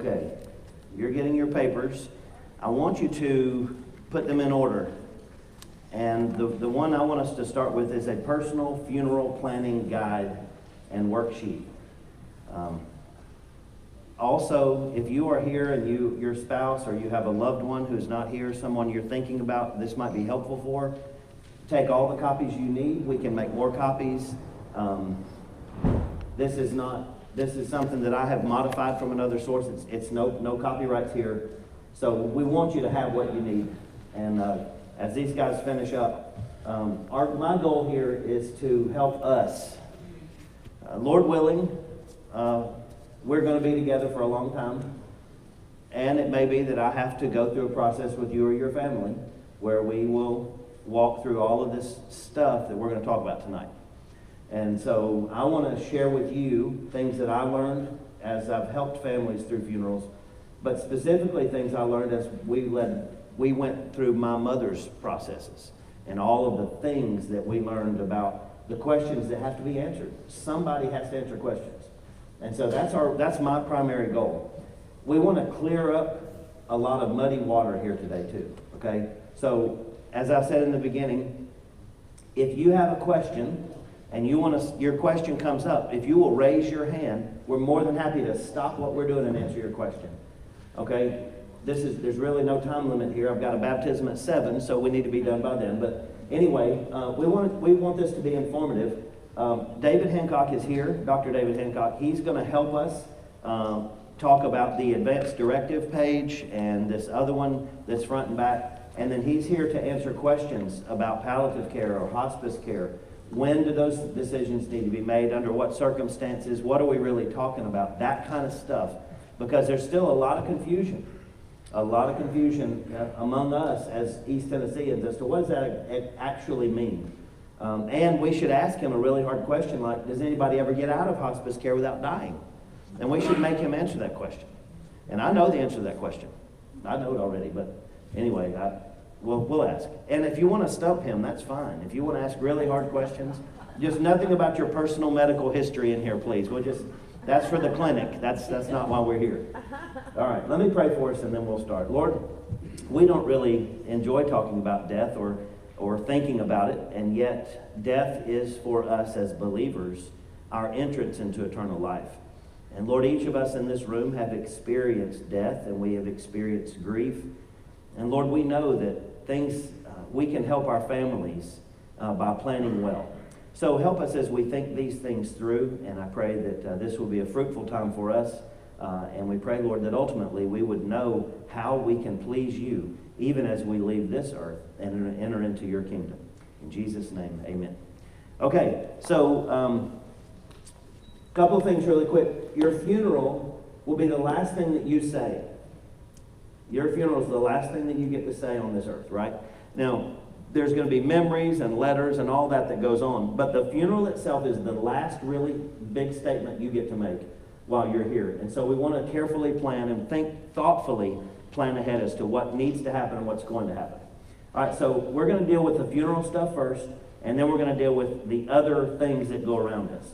Okay, you're getting your papers. I want you to put them in order. And the one I want us to start with is a personal funeral planning guide and worksheet. Also, if you are here and your spouse or you have a loved one who's not here, someone you're thinking about this might be helpful for, take all the copies you need. We can make more copies. This is something that I have modified from another source. It's no copyrights here. So we want you to have what you need. And as these guys finish up, my goal here is to help us. Lord willing, we're going to be together for a long time. And it may be that I have to go through a process with you or your family where we will walk through all of this stuff that we're going to talk about tonight. And so I want to share with you things that I learned as I've helped families through funerals, but specifically things I learned as we went through my mother's processes and all of the things that we learned about the questions that have to be answered. Somebody has to answer questions. And so that's my primary goal. We want to clear up a lot of muddy water here today too, okay? So as I said in the beginning, if you have a question and your question comes up, if you will raise your hand, we're more than happy to stop what we're doing and answer your question. Okay? There's really no time limit here. I've got a baptism at 7, so we need to be done by then. But anyway, we want this to be informative. David Hancock is here, Dr. David Hancock. He's going to help us talk about the Advance Directive page and this other one that's front and back. And then he's here to answer questions about palliative care or hospice care. When do those decisions need to be made? Under what circumstances? What are we really talking about? That kind of stuff. Because there's still a lot of confusion. A lot of confusion among us as East Tennesseans as to what does that actually mean. And we should ask him a really hard question like, does anybody ever get out of hospice care without dying? And we should make him answer that question. And I know the answer to that question. I know it already, but anyway, we'll ask. And if you want to stump him, that's fine. If you want to ask really hard questions, just nothing about your personal medical history in here, please. That's for the clinic. That's not why we're here. All right, let me pray for us and then we'll start. Lord, we don't really enjoy talking about death or thinking about it, and yet death is for us as believers our entrance into eternal life. And Lord, each of us in this room have experienced death and we have experienced grief. And Lord, we know that we can help our families by planning well. So help us as we think these things through, and I pray that this will be a fruitful time for us. And we pray, Lord, that ultimately we would know how we can please you, even as we leave this earth and enter into your kingdom. In Jesus' name, amen. Okay, so a couple of things really quick. Your funeral will be the last thing that you say. Your funeral is the last thing that you get to say on this earth, right? Now, there's going to be memories and letters and all that goes on, but the funeral itself is the last really big statement you get to make while you're here. And so we want to carefully plan and thoughtfully plan ahead as to what needs to happen and what's going to happen. All right, so we're going to deal with the funeral stuff first, and then we're going to deal with the other things that go around us.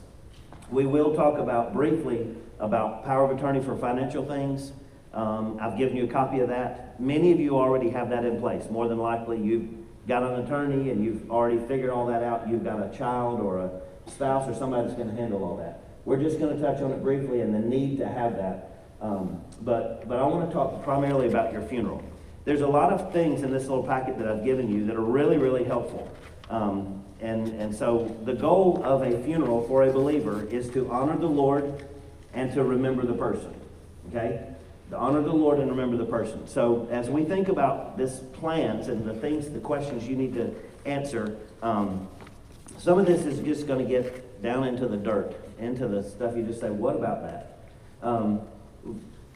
We will talk briefly about power of attorney for financial things. I've given you a copy of that. Many of you already have that in place. More than likely, you've got an attorney and you've already figured all that out. You've got a child or a spouse or somebody that's going to handle all that. We're just going to touch on it briefly and the need to have that. But I want to talk primarily about your funeral. There's a lot of things in this little packet that I've given you that are really, really helpful. And so the goal of a funeral for a believer is to honor the Lord and to remember the person. Okay? To honor the Lord and remember the person. So as we think about this plans and the questions you need to answer, some of this is just going to get down into the dirt, into the stuff you just say, what about that?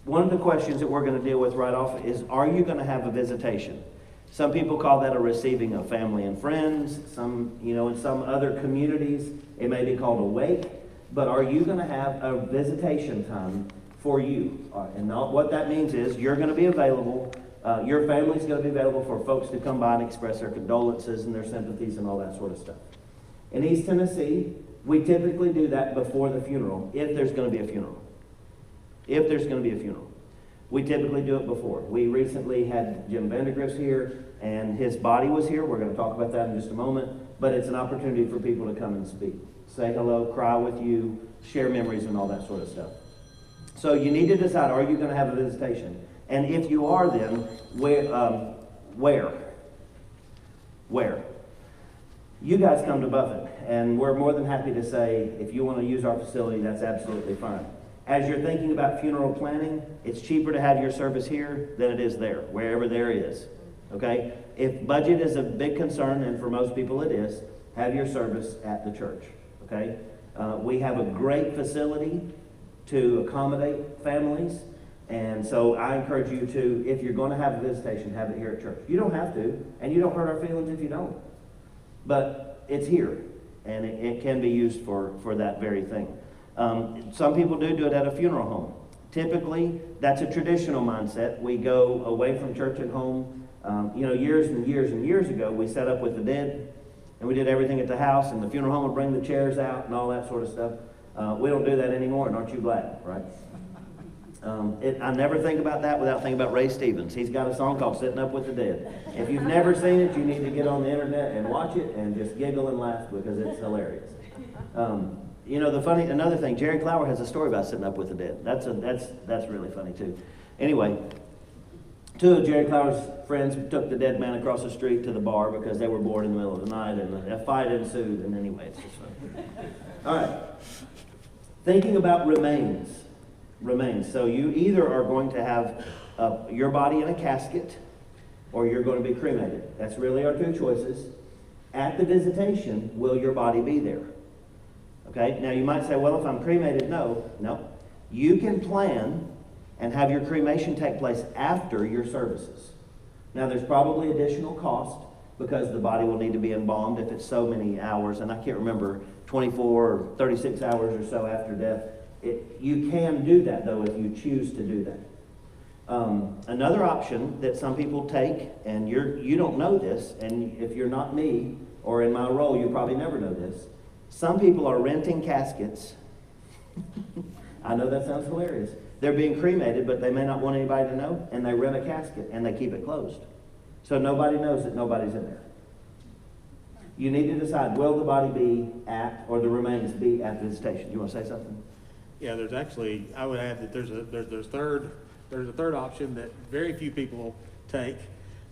One of the questions that we're going to deal with right off is, are you going to have a visitation? Some people call that a receiving of family and friends. In some other communities, it may be called a wake. But are you going to have a visitation time for you? And what that means is you're going to be available. Your family's going to be available for folks to come by and express their condolences and their sympathies and all that sort of stuff. In East Tennessee, we typically do that before the funeral, if there's going to be a funeral. If there's going to be a funeral. We typically do it before. We recently had Jim Vandergriff's here, and his body was here. We're going to talk about that in just a moment. But it's an opportunity for people to come and speak, say hello, cry with you, share memories, and all that sort of stuff. So you need to decide, are you going to have a visitation? And if you are, then where? You guys come to Buffett, and we're more than happy to say, if you want to use our facility, that's absolutely fine. As you're thinking about funeral planning, it's cheaper to have your service here than it is there, wherever there is. Okay? If budget is a big concern, and for most people it is, have your service at the church. Okay? We have a great facility to accommodate families, and so I encourage you to, if you're going to have a visitation, have it here at church. You don't have to, and you don't hurt our feelings if you don't. But it's here, and it can be used for that very thing. Some people do it at a funeral home. Typically, that's a traditional mindset. We go away from church and home. Years and years and years ago, we set up with the dead, and we did everything at the house, and the funeral home would bring the chairs out and all that sort of stuff. We don't do that anymore, and aren't you glad, right? I never think about that without thinking about Ray Stevens. He's got a song called Sitting Up with the Dead. If you've never seen it, you need to get on the internet and watch it and just giggle and laugh because it's hilarious. Another thing, Jerry Clower has a story about sitting up with the dead. That's really funny too. Anyway, two of Jerry Clower's friends took the dead man across the street to the bar because they were bored in the middle of the night, and a fight ensued, and anyway, it's just funny. All right. Thinking about remains. So you either are going to have your body in a casket, or you're going to be cremated. That's really our two choices. At the visitation, will your body be there? Okay, now you might say, well, if I'm cremated, no. You can plan and have your cremation take place after your services. Now there's probably additional cost because the body will need to be embalmed if it's so many hours, and I can't remember, 24 or 36 hours or so after death. You can do that, though, if you choose to do that. Another option that some people take, and you don't know this, and if you're not me or in my role, you probably never know this. Some people are renting caskets. I know that sounds hilarious. They're being cremated, but they may not want anybody to know, and they rent a casket, and they keep it closed. So nobody knows that nobody's in there. You need to decide, will the body be at, or the remains be at the visitation? You want to say something? Yeah, there's actually, I would add that there's a third option that very few people take,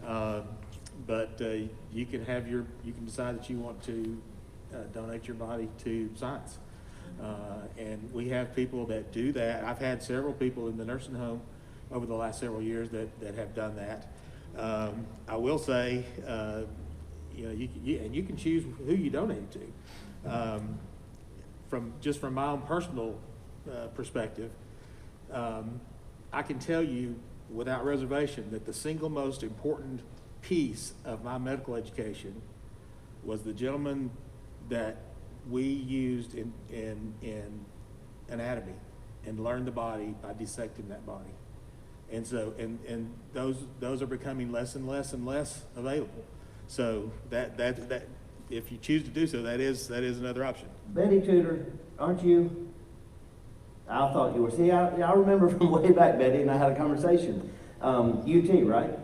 but you can decide that you want to donate your body to science, and we have people that do that. I've had several people in the nursing home over the last several years that have done that. I will say, you can choose who you donate to. From my own personal perspective, I can tell you without reservation that the single most important piece of my medical education was the gentleman that we used in anatomy and learned the body by dissecting that body. And so, and those are becoming less and less and less available. So that if you choose to do so, that is another option. Betty Tudor, aren't you? I thought you were. See, I remember from way back, Betty, and I had a conversation. UT, right?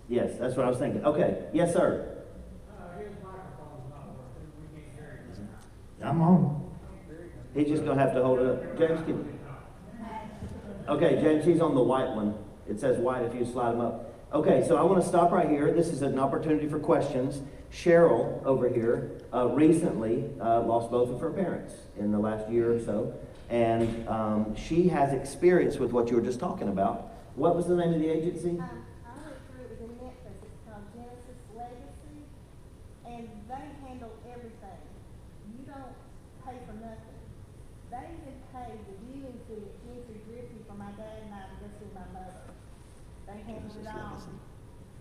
Yes, that's what I was thinking. Okay, yes, sir. His microphone's not working. We can't hear him. I'm on. He's just gonna have to hold it up. James, okay, James, he's on the white one. It says white if you slide him up. Okay, so I want to stop right here. This is an opportunity for questions. Cheryl over here recently lost both of her parents in the last year or so. And she has experience with what you were just talking about. What was the name of the agency? I went through it in Memphis. It's called Genesis Legacy, and they handle everything. You don't pay for nothing. They even pay the viewing fee at Gentry Griffey for my dad and I to go see my mother. They handle it all.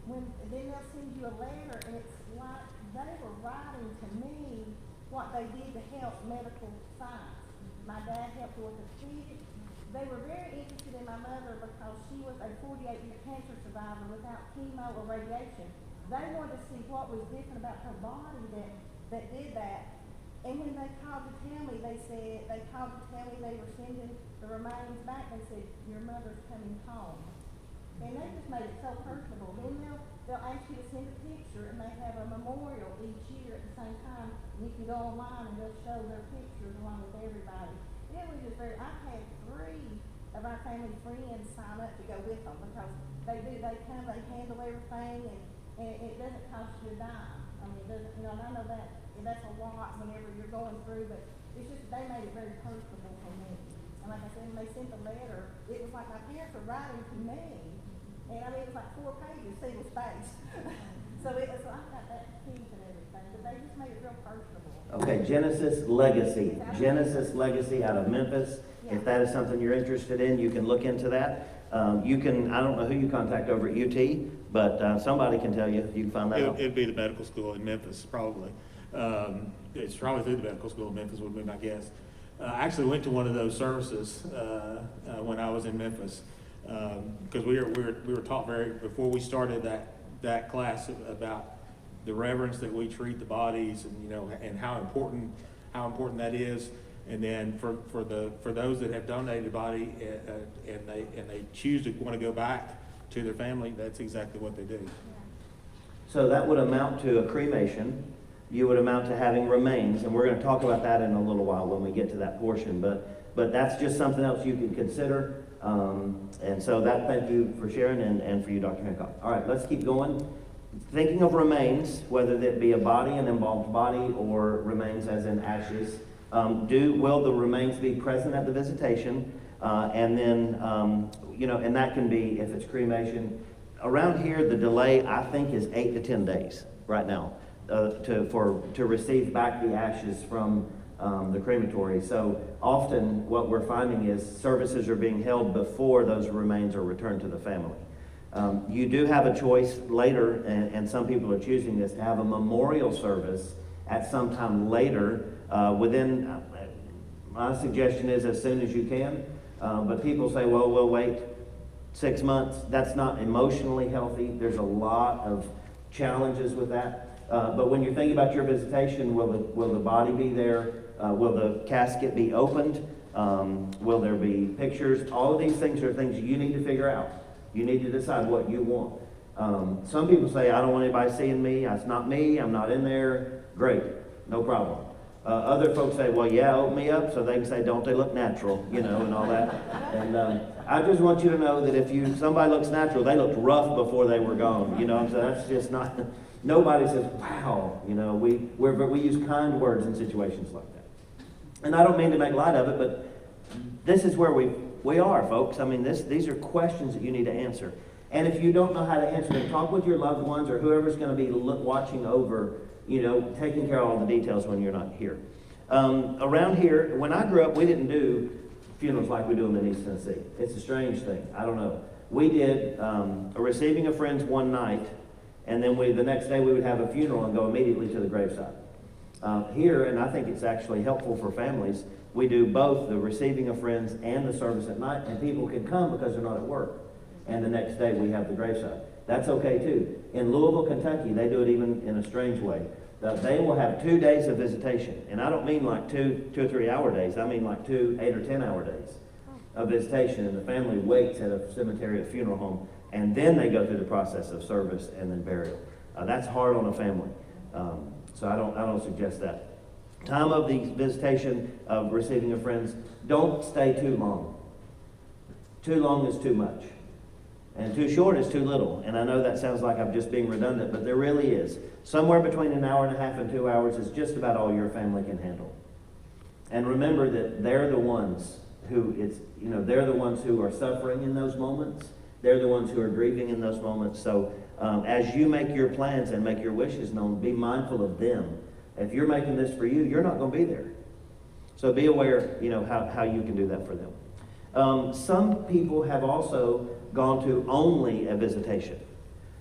Then they'll send you a letter, and it's like they were writing to me what they did to help medical science. My dad helped orthopedics. They were very interested in my mother because she was a 48-year cancer survivor without chemo or radiation. They wanted to see what was different about her body that did that. And when they called to tell me, they were sending the remains back. They said, your mother's coming home. And they just made it so personable. Then they'll ask you to send a picture, and they have a memorial each year at the same time. And you can go online and they'll show their pictures along with everybody. It was just very, I've had 3 of our family friends sign up to go with them because they handle everything, and it doesn't cost you a dime. I mean, it doesn't, and I know that's a lot whenever you're going through, but it's just, they made it very personable for me. And like I said, when they sent the letter, it was like my parents were writing to me, and I mean, it was like 4 pages, single spaced. So I've got that piece and everything, but they just made it real personable. Okay, Genesis Legacy. Genesis Legacy out of Memphis. Yeah. If that is something you're interested in, you can look into that. You can, I don't know who you contact over at UT, but somebody can tell you. You can find that out. It'd be the medical school in Memphis, probably. It's probably through the medical school in Memphis would be my guess. I actually went to one of those services when I was in Memphis because we were taught before we started that class about the reverence that we treat the bodies, and and how important that is. And then for those that have donated a body and they choose to want to go back to their family, that's exactly what they do. So that would amount to a cremation. You would amount to having remains, and we're going to talk about that in a little while when we get to that portion. But that's just something else you can consider. And so thank you for sharing, and for you, Dr. Hancock. All right, let's keep going. Thinking of remains, whether that be a body, an embalmed body, or remains as in ashes, will the remains be present at the visitation? And then, and that can be, if it's cremation. Around here, the delay, I think, is 8 to 10 days right now to receive back the ashes from the crematory. So often what we're finding is services are being held before those remains are returned to the family. You do have a choice later, and some people are choosing this, to have a memorial service at some time later within, my suggestion is as soon as you can, but people say, well, we'll wait 6 months. That's not emotionally healthy. There's a lot of challenges with that. But when you're thinking about your visitation, will the body be there? Will the casket be opened? Will there be pictures? All of these things are things you need to figure out. You need to decide what you want. Some people say, I don't want anybody seeing me. It's not me. I'm not in there. Great. No problem. Other folks say, well, yeah, open me up, so they can say, don't they look natural, and all that. And I just want you to know that if somebody looks natural, they looked rough before they were gone. So that's just not, nobody says, wow, we use kind words in situations like that. And I don't mean to make light of it, but this is where we are, folks. I mean, these are questions that you need to answer. And if you don't know how to answer them, talk with your loved ones or whoever's going to be watching over, taking care of all the details when you're not here. Around here, when I grew up, we didn't do funerals like we do them in East Tennessee. It's a strange thing. I don't know. We did a receiving of friends one night, and then the next day we would have a funeral and go immediately to the graveside. Here, and I think it's actually helpful for families, we do both the receiving of friends and the service at night, and people can come because they're not at work. And the next day we have the graveside. That's okay too. In Louisville, Kentucky, they do it even in a strange way. They will have 2 days of visitation. And I don't mean like 2 or 3 hour days. I mean like 2 8 or 10 hour days of visitation. And the family waits at a cemetery or funeral home. And then they go through the process of service and then burial. That's hard on a family. So I don't suggest that. Time of the visitation of receiving of friends, don't stay too long. Too long is too much. And too short is too little. And I know that sounds like I'm just being redundant, but there really is. Somewhere between 1.5 hours and 2 hours is just about all your family can handle. And remember that they're the ones they're the ones who are suffering in those moments. They're the ones who are grieving in those moments. So as you make your plans and make your wishes known, be mindful of them. If you're making this for you, you're not going to be there. So be aware, how you can do that for them. Some people have also gone to only a visitation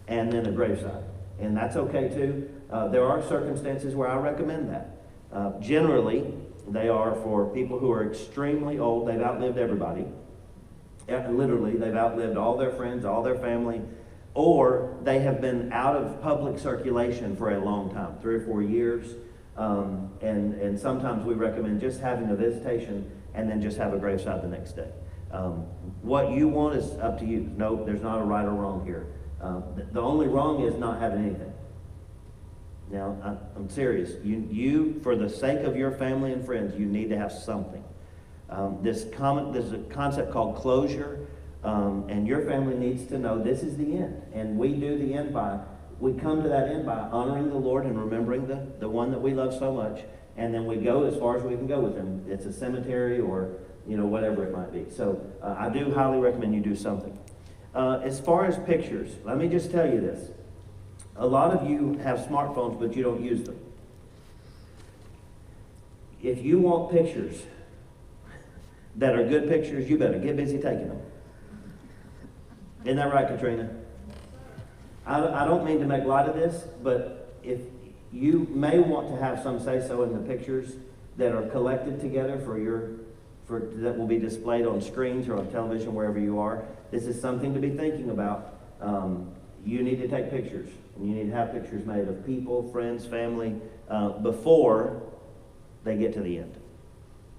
and then a graveside. And that's okay too. There are circumstances where I recommend that. Generally, they are for people who are extremely old. They've outlived everybody. Literally, they've outlived all their friends, all their family, or they have been out of public circulation for a long time, 3 or 4 years. And sometimes we recommend just having a visitation and then just have a graveside the next day. What you want is up to you. No, there's not a right or wrong here. The only wrong is not having anything. Now, I'm serious. You, for the sake of your family and friends, you need to have something. There's a concept called closure, and your family needs to know this is the end. And we do the end we come to that end by honoring the Lord and remembering the one that we love so much, and then we go as far as we can go with him. It's a cemetery or, whatever it might be. So I do highly recommend you do something. As far as pictures, let me just tell you this. A lot of you have smartphones, but you don't use them. If you want pictures that are good pictures, you better get busy taking them. Isn't that right, Katrina? I don't mean to make light of this, but if you may want to have some say-so in the pictures that are collected together that will be displayed on screens or on television, wherever you are. This is something to be thinking about. You need to take pictures. And you need to have pictures made of people, friends, family, before they get to the end.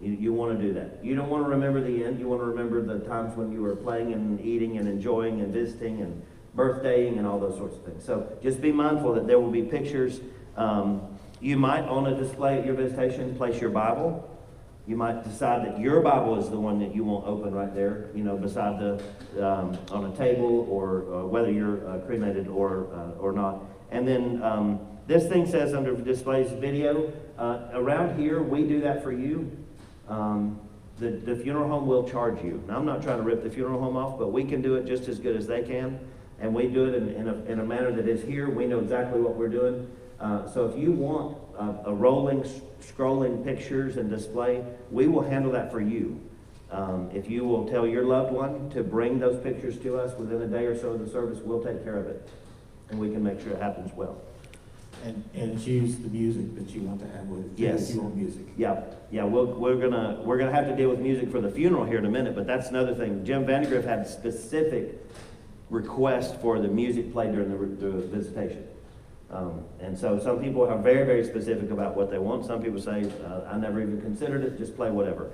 You want to do that. You don't want to remember the end. You want to remember the times when you were playing and eating and enjoying and visiting and birthdaying and all those sorts of things. So just be mindful that there will be pictures. You might, on a display at your visitation, place your Bible. You might decide that your Bible is the one that you want open right there, beside on a table, or whether you're cremated or not. And then this thing says under displays video. Around here, we do that for you. The funeral home will charge you. Now, I'm not trying to rip the funeral home off, but we can do it just as good as they can. And we do it in a manner that is here. We know exactly what we're doing. So if you want a rolling, scrolling pictures and display, we will handle that for you. If you will tell your loved one to bring those pictures to us within a day or so of the service, we'll take care of it. And we can make sure it happens well. And choose the music that you want to have with it. Yes. If you want music. Yeah. We're gonna have to deal with music for the funeral here in a minute, but that's another thing. Jim Vandegrift had specific requests for the music played during the visitation. And so some people are very, very specific about what they want. Some people say, I never even considered it, just play whatever.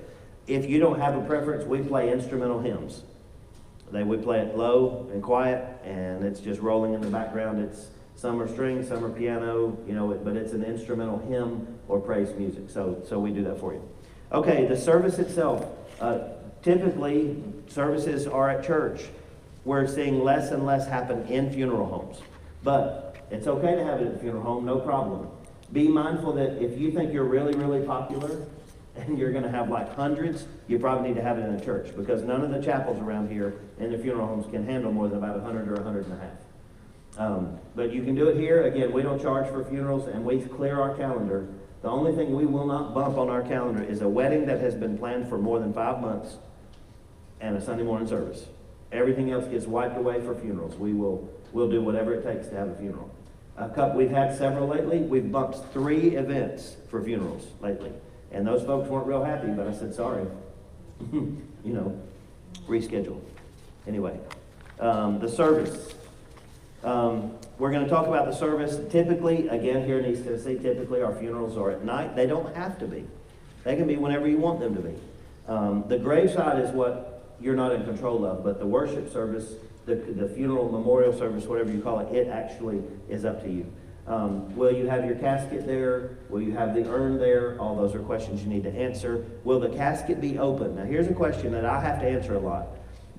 If you don't have a preference, we play instrumental hymns. We play it low and quiet, and it's just rolling in the background. Some are strings, some are piano, but it's an instrumental hymn or praise music. So we do that for you. Okay, the service itself. Typically, services are at church. We're seeing less and less happen in funeral homes. But it's okay to have it at the funeral home, no problem. Be mindful that if you think you're really, really popular and you're going to have like hundreds, you probably need to have it in a church, because none of the chapels around here in the funeral homes can handle more than about 100 or 150. But you can do it here. Again, we don't charge for funerals, and we clear our calendar. The only thing we will not bump on our calendar is a wedding that has been planned for more than 5 months and a Sunday morning service. Everything else gets wiped away for funerals. We'll do whatever it takes to have a funeral. We've had several lately. We've bumped 3 events for funerals lately. And those folks weren't real happy, but I said, sorry. Reschedule. Anyway, the service. We're going to talk about the service. Typically, again, here in East Tennessee, typically our funerals are at night. They don't have to be. They can be whenever you want them to be. The graveside is what you're not in control of, but the worship service, the funeral memorial service, whatever you call it, it actually is up to you. Will you have your casket there? Will you have the urn there? All those are questions you need to answer. Will the casket be open? Now, here's a question that I have to answer a lot.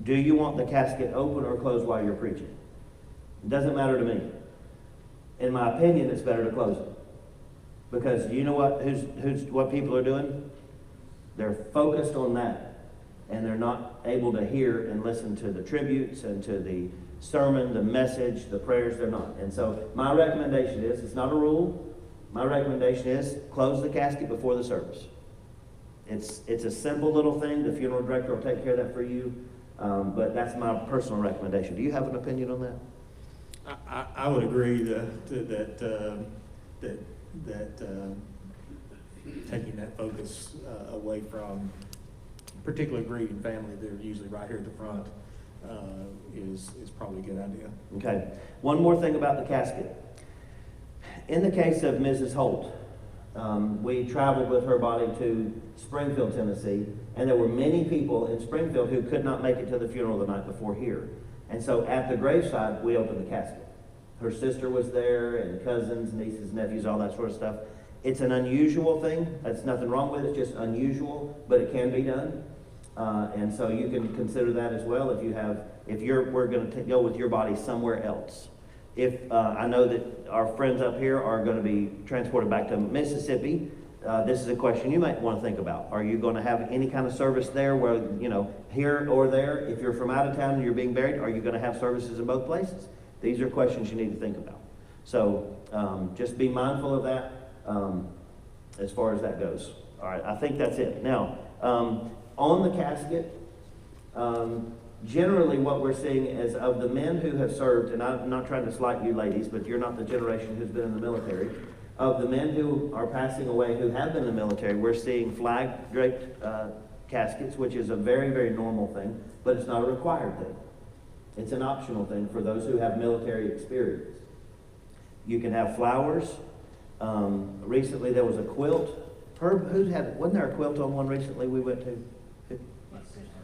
Do you want the casket open or closed while you're preaching? It doesn't matter to me. In my opinion, it's better to close it. Because you know what people are doing? They're focused on that. And they're not able to hear and listen to the tributes and to the sermon, the message, the prayers. They're not. And so my recommendation is, it's not a rule, my recommendation is close the casket before the service. It's a simple little thing. The funeral director will take care of that for you. But that's my personal recommendation. Do you have an opinion on that? I would agree that taking that focus away from particularly grieving family, they're usually right here at the front, is probably a good idea. Okay. One more thing about the casket. In the case of Mrs. Holt, we traveled with her body to Springfield, Tennessee, and there were many people in Springfield who could not make it to the funeral the night before here. And so at the graveside, we opened the casket. Her sister was there, and cousins, nieces, nephews, all that sort of stuff. It's an unusual thing. There's nothing wrong with it, just unusual, but it can be done. And so you can consider that as well we're going to go with your body somewhere else. If I know that our friends up here are going to be transported back to Mississippi, this is a question you might want to think about. Are you going to have any kind of service there where, here or there? If you're from out of town and you're being buried, are you going to have services in both places? These are questions you need to think about. So just be mindful of that as far as that goes. All right, I think that's it. Now, on the casket, generally what we're seeing is of the men who have served, and I'm not trying to slight you ladies, but you're not the generation who's been in the military. Of the men who are passing away who have been in the military, we're seeing flag-draped caskets, which is a very, very normal thing, but it's not a required thing. It's an optional thing for those who have military experience. You can have flowers. Recently there was a quilt. Herb, wasn't there a quilt on one recently we went to?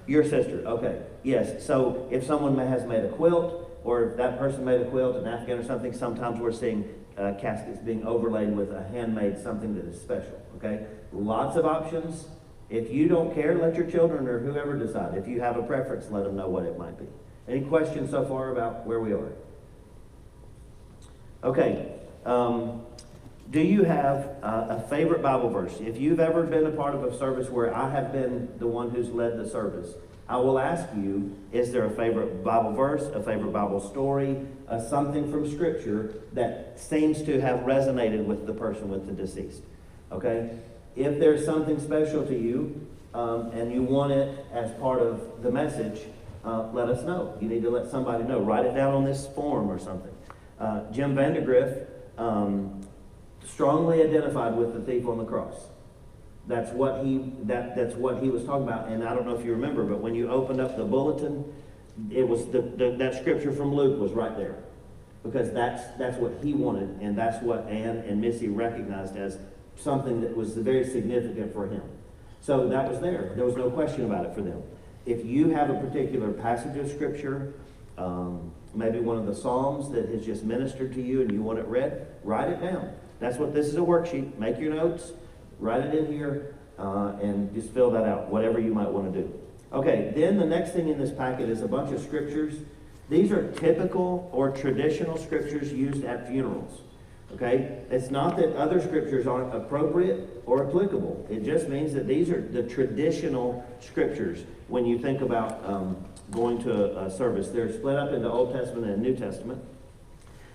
Your sister, okay. Yes, so if someone has made a quilt, or if that person made a quilt, an Afghan or something, sometimes we're seeing caskets being overlaid with a handmade something that is special, okay? Lots of options. If you don't care, let your children or whoever decide. If you have a preference, let them know what it might be. Any questions so far about where we are? Okay. Do you have a favorite Bible verse? If you've ever been a part of a service where I have been the one who's led the service, I will ask you, is there a favorite Bible verse, a favorite Bible story, something from Scripture that seems to have resonated with the person, with the deceased? Okay? If there's something special to you and you want it as part of the message, let us know. You need to let somebody know. Write it down on this form or something. Jim Vandergriff strongly identified with the thief on the cross. That's what he was talking about. And I don't know if you remember, but when you opened up the bulletin, it was that scripture from Luke was right there, because that's what he wanted, and that's what Ann and Missy recognized as something that was very significant for him. So that was there. There was no question about it for them. If you have a particular passage of scripture, maybe one of the Psalms that has just ministered to you and you want it read, write it down. That's what this is, a worksheet. Make your notes, write it in here, and just fill that out, whatever you might want to do. Okay, then the next thing in this packet is a bunch of scriptures. These are typical or traditional scriptures used at funerals. Okay? It's not that other scriptures aren't appropriate or applicable. It just means that these are the traditional scriptures when you think about going to a service. They're split up into Old Testament and New Testament.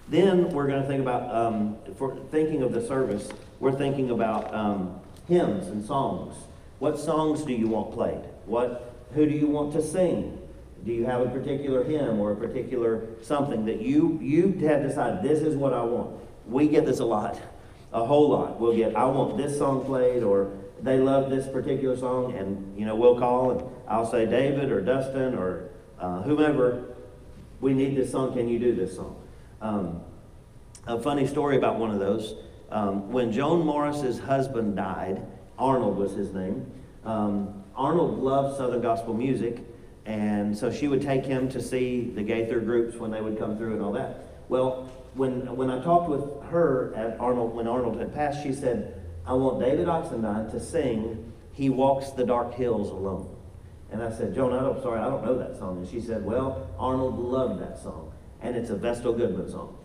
Then we're going to think about, for thinking of the service, we're thinking about hymns and songs. What songs do you want played? Who do you want to sing? Do you have a particular hymn or a particular something that you have decided, this is what I want? We get this a lot, a whole lot. We'll get, I want this song played, or they love this particular song, and we'll call and I'll say, David or Dustin or whomever, we need this song, can you do this song? A funny story about one of those. When Joan Morris's husband died, Arnold was his name, Arnold loved Southern gospel music, and so she would take him to see the Gaither groups when they would come through and all that. Well, when I talked with her when Arnold had passed, she said, I want David Oxendine to sing He Walks the Dark Hills Alone. And I said, Joan, I don't know that song. And she said, well, Arnold loved that song, and it's a Vestal Goodman song.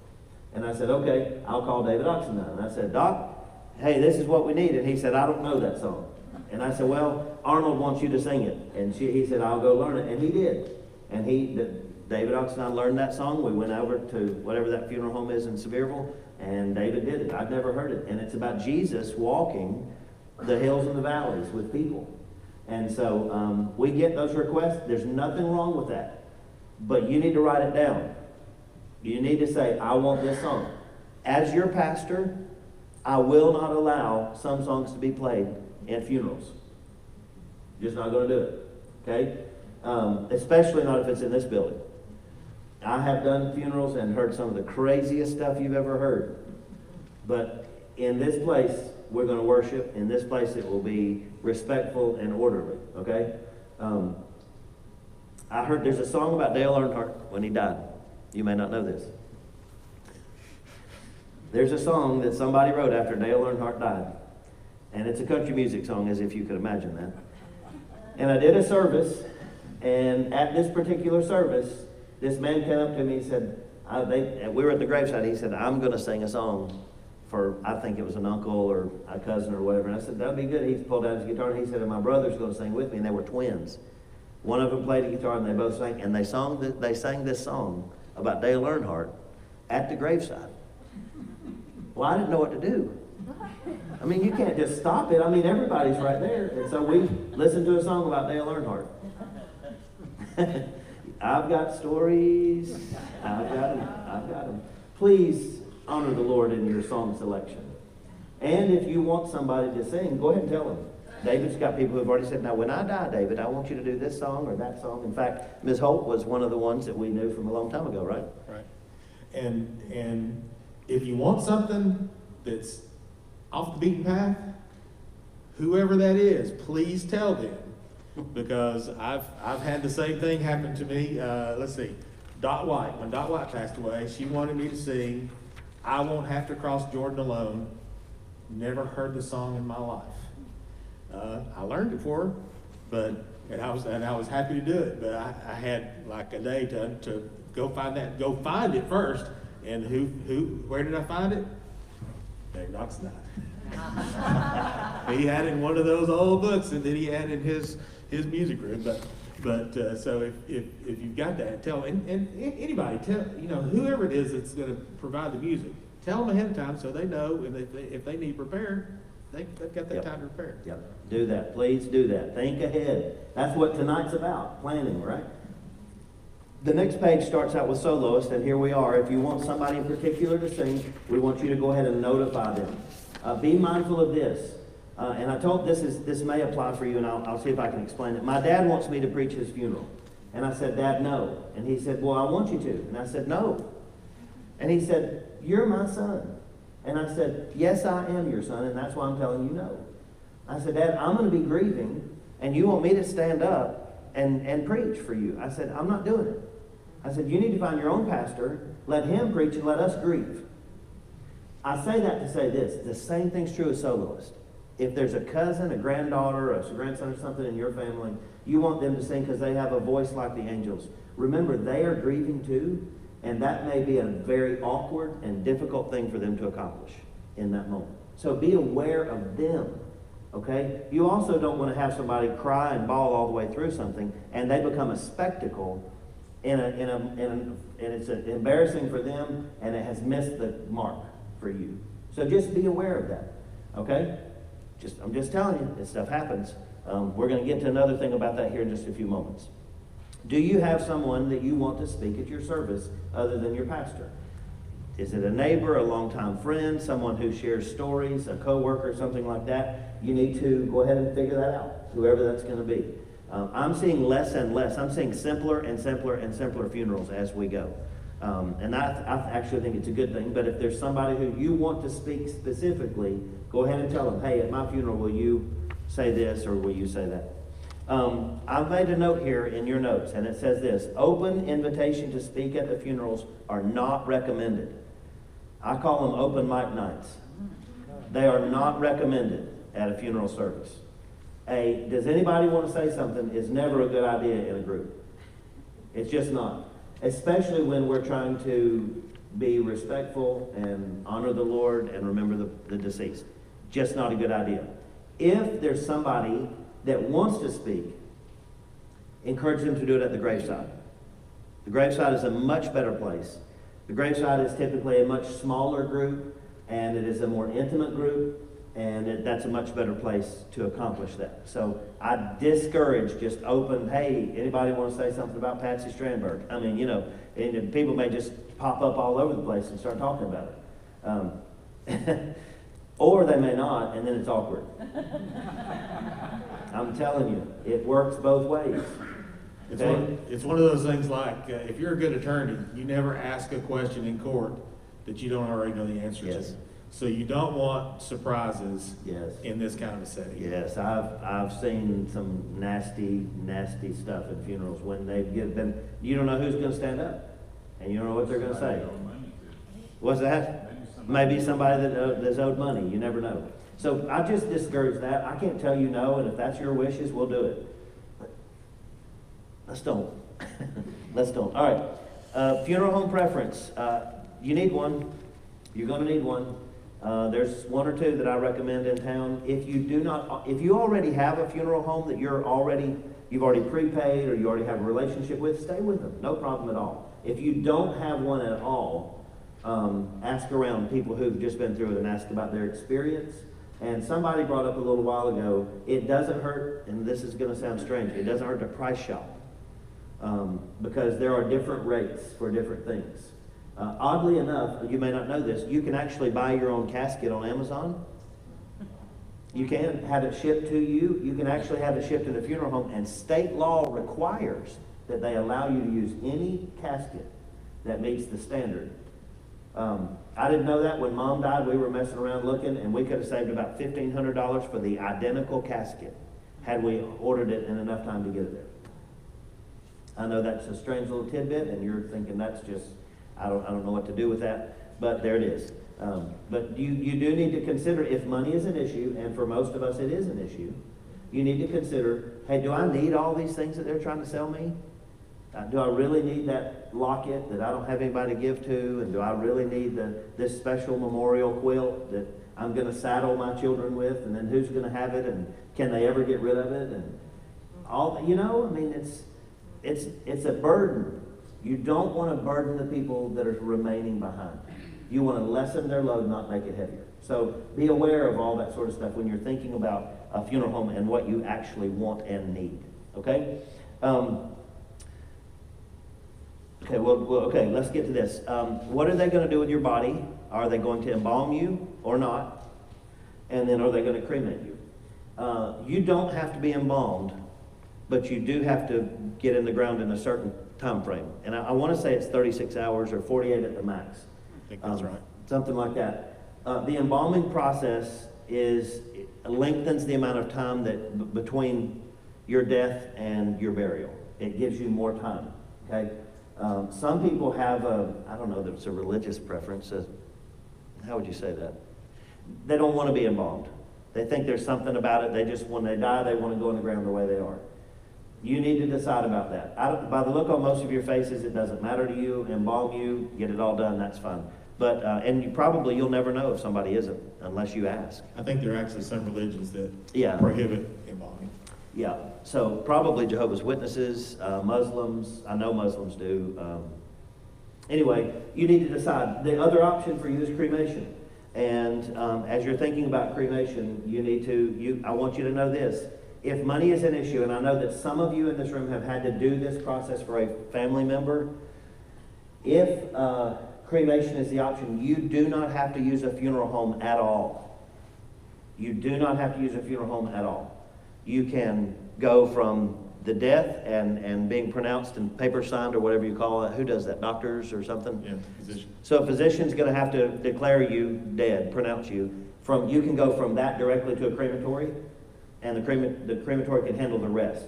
And I said, okay, I'll call David Oxendine. And I said, Doc, hey, this is what we need. And he said, I don't know that song. And I said, well, Arnold wants you to sing it. And he said, I'll go learn it. And he did. And David Oxendine learned that song. We went over to whatever that funeral home is in Sevierville, and David did it. I'd never heard it. And it's about Jesus walking the hills and the valleys with people. And so we get those requests. There's nothing wrong with that. But you need to write it down. You need to say, I want this song. As your pastor, I will not allow some songs to be played at funerals. Just not going to do it. Okay? Especially not if it's in this building. I have done funerals and heard some of the craziest stuff you've ever heard. But in this place, we're going to worship. In this place, it will be respectful and orderly, okay? I heard there's a song about Dale Earnhardt when he died. You may not know this. There's a song that somebody wrote after Dale Earnhardt died. And it's a country music song, as if you could imagine that. And I did a service, and at this particular service, this man came up to me and said, we were at the graveside, he said, I'm going to sing a song for, I think it was an uncle or a cousin or whatever. And I said, that'd be good. He pulled out his guitar, and he said, and my brother's going to sing with me, and they were twins. One of them played the guitar, and they both sang, and they sang this song about Dale Earnhardt at the graveside. Well, I didn't know what to do. I mean, you can't just stop it. I mean, everybody's right there. And so we listened to a song about Dale Earnhardt. I've got stories. I've got them. Please honor the Lord in your song selection. And if you want somebody to sing, go ahead and tell them. David's got people who've already said, now when I die, David, I want you to do this song or that song. In fact, Ms. Holt was one of the ones that we knew from a long time ago, right? Right. And if you want something that's off the beaten path, whoever that is, please tell them. Because I've had the same thing happen to me. Let's see, Dot White. When Dot White passed away, she wanted me to sing I Won't Have to Cross Jordan Alone. Never heard the song in my life. I learned it for her, and I was happy to do it. But I had like a day to go find it first. And where did I find it? Dave Knoxnide. He had it in one of those old books, and then he had it in his music room. But so if you've got that, tell, and anybody, tell, whoever it is that's going to provide the music, tell them ahead of time so they know, and if they need prepare, they've got that time to prepare. Yep. Do that. Please do that. Think ahead. That's what tonight's about, planning, right? The next page starts out with soloist, and here we are. If you want somebody in particular to sing, we want you to go ahead and notify them. Be mindful of this. And I told this may apply for you, and I'll see if I can explain it. My dad wants me to preach his funeral. And I said, Dad, no. And he said, well, I want you to. And I said, no. And he said, you're my son. And I said, yes, I am your son, and that's why I'm telling you no. I said, Dad, I'm going to be grieving, and you want me to stand up and preach for you. I said, I'm not doing it. I said, you need to find your own pastor, let him preach, and let us grieve. I say that to say this. The same thing's true as soloist. If there's a cousin, a granddaughter, a grandson or something in your family, you want them to sing because they have a voice like the angels. Remember, they are grieving too, and that may be a very awkward and difficult thing for them to accomplish in that moment. So be aware of them, okay? You also don't want to have somebody cry and bawl all the way through something, and they become a spectacle, and it's embarrassing for them, and it has missed the mark for you. So just be aware of that, okay? I'm just telling you, this stuff happens. We're going to get to another thing about that here in just a few moments. Do you have someone that you want to speak at your service other than your pastor? Is it a neighbor, a longtime friend, someone who shares stories, a coworker, something like that? You need to go ahead and figure that out, whoever that's going to be. I'm seeing less and less. I'm seeing simpler and simpler and simpler funerals as we go. And I actually think it's a good thing. But if there's somebody who you want to speak specifically, go ahead and tell them, hey, at my funeral, will you say this or will you say that? I've made a note here in your notes, and it says this: open invitation to speak at the funerals are not recommended. I call them open mic nights. They are not recommended at a funeral service. Does anybody want to say something is never a good idea in a group. It's just not. Especially when we're trying to be respectful and honor the Lord and remember the deceased. Just not a good idea. If there's somebody that wants to speak, encourage them to do it at the graveside. The graveside is a much better place. The graveside is typically a much smaller group, and it is a more intimate group, and that's a much better place to accomplish that. So I discourage just open, hey, anybody want to say something about Patsy Strandberg? I mean, and people may just pop up all over the place and start talking about it. Or they may not, and then it's awkward. I'm telling you, it works both ways. It's one of those things like, if you're a good attorney, you never ask a question in court that you don't already know the answer Yes. to. So you don't want surprises Yes. in this kind of a setting. Yes, I've seen some nasty stuff at funerals when they've been, you don't know who's gonna stand up, and you don't know what they're gonna say. What's that? Maybe somebody that's owed money, you never know. So I just discourage that. I can't tell you no, and if that's your wishes, we'll do it. But let's don't. Let's don't. All right, funeral home preference. You need one. You're gonna need one. There's one or two that I recommend in town. If you already have a funeral home that you've already prepaid or you already have a relationship with, stay with them. No problem at all. If you don't have one at all, ask around people who've just been through it and ask about their experience. And somebody brought up a little while ago, it doesn't hurt, and this is going to sound strange, it doesn't hurt to price shop. Because there are different rates for different things. Oddly enough, you may not know this, you can actually buy your own casket on Amazon. You can have it shipped to you. You can actually have it shipped to the funeral home, and state law requires that they allow you to use any casket that meets the standard. I didn't know that when Mom died. We were messing around looking, and we could have saved about $1,500 for the identical casket had we ordered it in enough time to get it there. I know that's a strange little tidbit, and you're thinking that's just, I don't know what to do with that, but there it is. But you do need to consider, if money is an issue, and for most of us it is an issue, you need to consider, hey, do I need all these things that they're trying to sell me? Do I really need that locket that I don't have anybody to give to? And do I really need this special memorial quilt that I'm going to saddle my children with? And then who's going to have it? And can they ever get rid of it? And all, I mean, it's a burden. You don't want to burden the people that are remaining behind. You want to lessen their load, not make it heavier. So be aware of all that sort of stuff when you're thinking about a funeral home and what you actually want and need. Okay? Okay, let's get to this. What are they going to do with your body? Are they going to embalm you or not? And then are they going to cremate you? You don't have to be embalmed, but you do have to get in the ground in a certain time frame. And I want to say it's 36 hours or 48 at the max. I think that's right. Something like that. The embalming process lengthens the amount of time that between your death and your burial. It gives you more time. Okay. Some people have I don't know that it's a religious preference. How would you say that? They don't want to be embalmed. They think there's something about it. They just, when they die, they want to go in the ground the way they are. You need to decide about that. By the look on most of your faces, it doesn't matter to you. Embalm you, get it all done, that's fine. But, and you'll never know if somebody isn't unless you ask. I think there are actually some religions that prohibit embalming. Yeah, so probably Jehovah's Witnesses, Muslims. I know Muslims do. Anyway, you need to decide. The other option for you is cremation. And as you're thinking about cremation, I want you to know this. If money is an issue, and I know that some of you in this room have had to do this process for a family member, if cremation is the option, you do not have to use a funeral home at all. You do not have to use a funeral home at all. You can go from the death and being pronounced and paper signed or whatever you call it. Who does that? Doctors or something? Yeah, physician. So a physician's going to have to declare you dead, pronounce you. You can go from that directly to a crematory, and the crematory can handle the rest.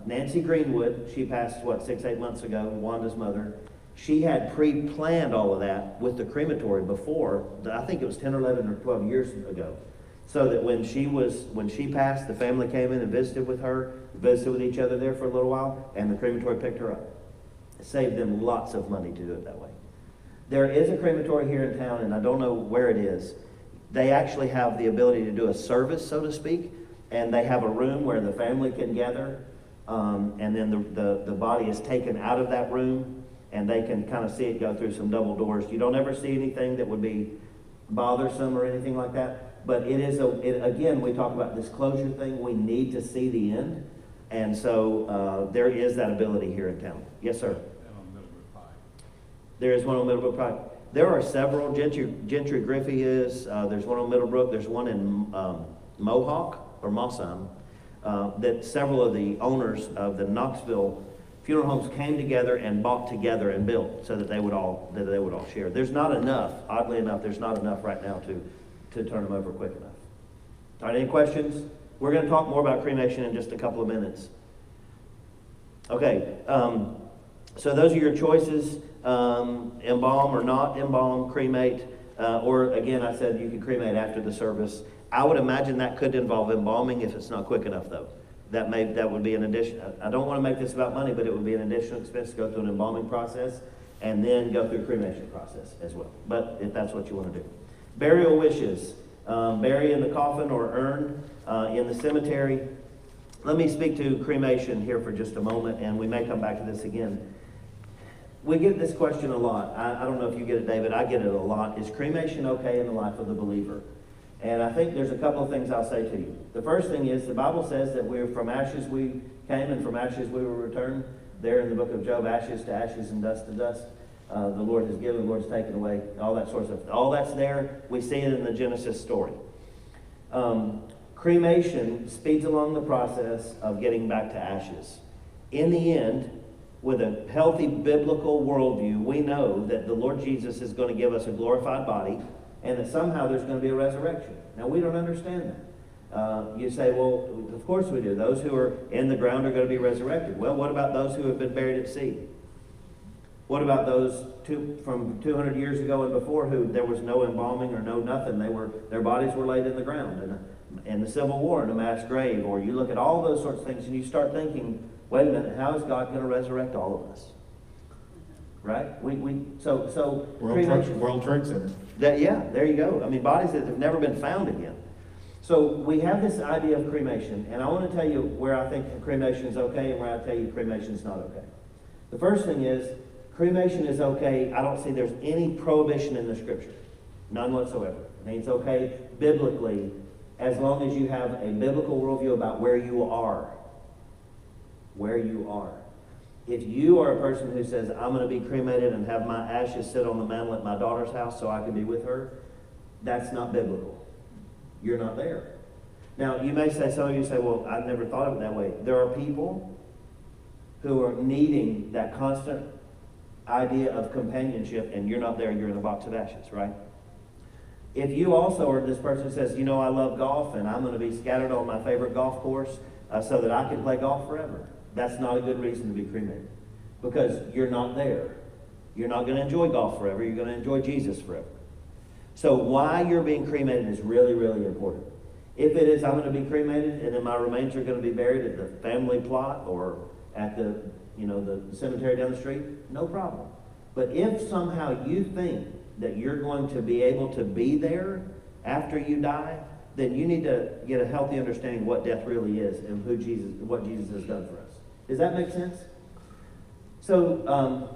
Nancy Greenwood, she passed, 6-8 months ago, Wanda's mother. She had pre-planned all of that with the crematory before, I think it was 10 or 11 or 12 years ago. So that when she passed, the family came in and visited with her, visited with each other there for a little while, and the crematory picked her up. It saved them lots of money to do it that way. There is a crematory here in town, and I don't know where it is. They actually have the ability to do a service, so to speak, and they have a room where the family can gather, and then the body is taken out of that room, and they can kind of see it go through some double doors. You don't ever see anything that would be bothersome or anything like that. But again, we talk about this closure thing. We need to see the end. And so there is that ability here in town. Yes, sir? And on Middlebrook Pike. There is one on Middlebrook Pike. There are several. Gentry Griffey is. There's one on Middlebrook. There's one in Mohawk or Mossheim that several of the owners of the Knoxville funeral homes came together and bought together and built so that they would all share. There's not enough, oddly enough, there's not enough right now to turn them over quick enough. All right, any questions? We're going to talk more about cremation in just a couple of minutes. Okay, so those are your choices: embalm or not embalm, cremate, or again, I said you could cremate after the service. I would imagine that could involve embalming if it's not quick enough, though. That would be an addition. I don't want to make this about money, but it would be an additional expense to go through an embalming process and then go through a cremation process as well. But if that's what you want to do. Burial wishes: bury in the coffin or urn in the cemetery. Let me speak to cremation here for just a moment, and we may come back to this again. We get this question a lot. I don't know if you get it, David. I get it a lot. Is cremation okay in the life of the believer? And I think there's a couple of things I'll say to you. The first thing is the Bible says that we're from ashes we came and from ashes we will return. There in the book of Job, ashes to ashes and dust to dust. The Lord has given, the Lord's taken away, all that sort of stuff. All that's there. We see it in the Genesis story. Cremation speeds along the process of getting back to ashes. In the end, with a healthy biblical worldview, we know that the Lord Jesus is going to give us a glorified body and that somehow there's going to be a resurrection. Now, we don't understand that. You say, well, of course we do. Those who are in the ground are going to be resurrected. Well, what about those who have been buried at sea? What about those from 200 years ago and before who there was no embalming or no nothing? Their bodies were laid in the ground in the Civil War in a mass grave. Or you look at all those sorts of things and you start thinking, wait a minute, how is God going to resurrect all of us? Right? World Trade Center. Yeah, there you go. I mean, bodies that have never been found again. So we have this idea of cremation, and I want to tell you where I think cremation is okay and where I tell you cremation is not okay. The first thing is, cremation is okay. I don't see there's any prohibition in the Scripture. None whatsoever. I think it's okay biblically as long as you have a biblical worldview about where you are. Where you are. If you are a person who says, I'm going to be cremated and have my ashes sit on the mantle at my daughter's house so I can be with her, that's not biblical. You're not there. Now, you may say, some of you say, well, I've never thought of it that way. There are people who are needing that constant idea of companionship, and you're not there, you're in a box of ashes, right? If you also are this person who says, I love golf, and I'm going to be scattered on my favorite golf course so that I can play golf forever, that's not a good reason to be cremated, because you're not there. You're not going to enjoy golf forever. You're going to enjoy Jesus forever. So why you're being cremated is really, really important. If it is, I'm going to be cremated and then my remains are going to be buried at the family plot or at the cemetery down the street, no problem. But if somehow you think that you're going to be able to be there after you die, then you need to get a healthy understanding of what death really is and what Jesus has done for us. Does that make sense? So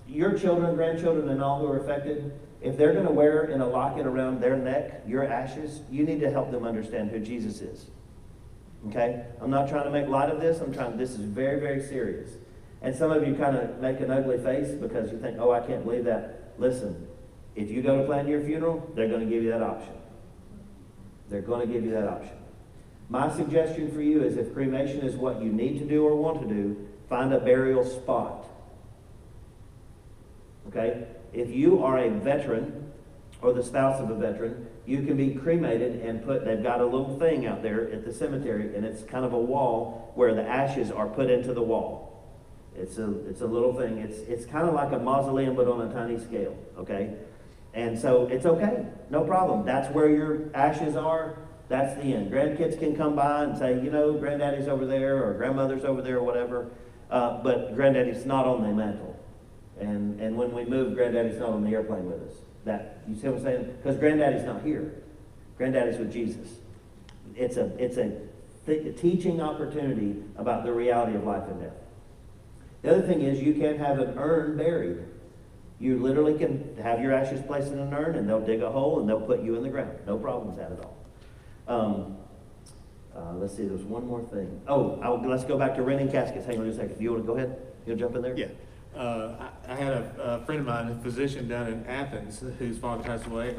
your children, grandchildren, and all who are affected, if they're going to wear in a locket around their neck your ashes, you need to help them understand who Jesus is. Okay? I'm not trying to make light of this. This is very, very serious. And some of you kind of make an ugly face because you think, oh, I can't believe that. Listen, if you go to plan your funeral, they're going to give you that option. They're going to give you that option. My suggestion for you is if cremation is what you need to do or want to do, find a burial spot. Okay? If you are a veteran or the spouse of a veteran, you can be cremated and they've got a little thing out there at the cemetery, and it's kind of a wall where the ashes are put into the wall. It's a little thing. It's kind of like a mausoleum but on a tiny scale. Okay? And so it's okay. No problem. That's where your ashes are. That's the end. Grandkids can come by and say, granddaddy's over there or grandmother's over there or whatever. But granddaddy's not on the mantle. And when we move, granddaddy's not on the airplane with us. You see what I'm saying? Because granddaddy's not here. Granddaddy's with Jesus. It's a teaching opportunity about the reality of life and death. The other thing is you can have an urn buried. You literally can have your ashes placed in an urn, and they'll dig a hole and they'll put you in the ground. No problem with that at all. Let's see, there's one more thing. Let's go back to renting caskets. Hang on just a second. You want to go ahead? You want to jump in there? Yeah. I had a friend of mine, a physician down in Athens, whose father passed away.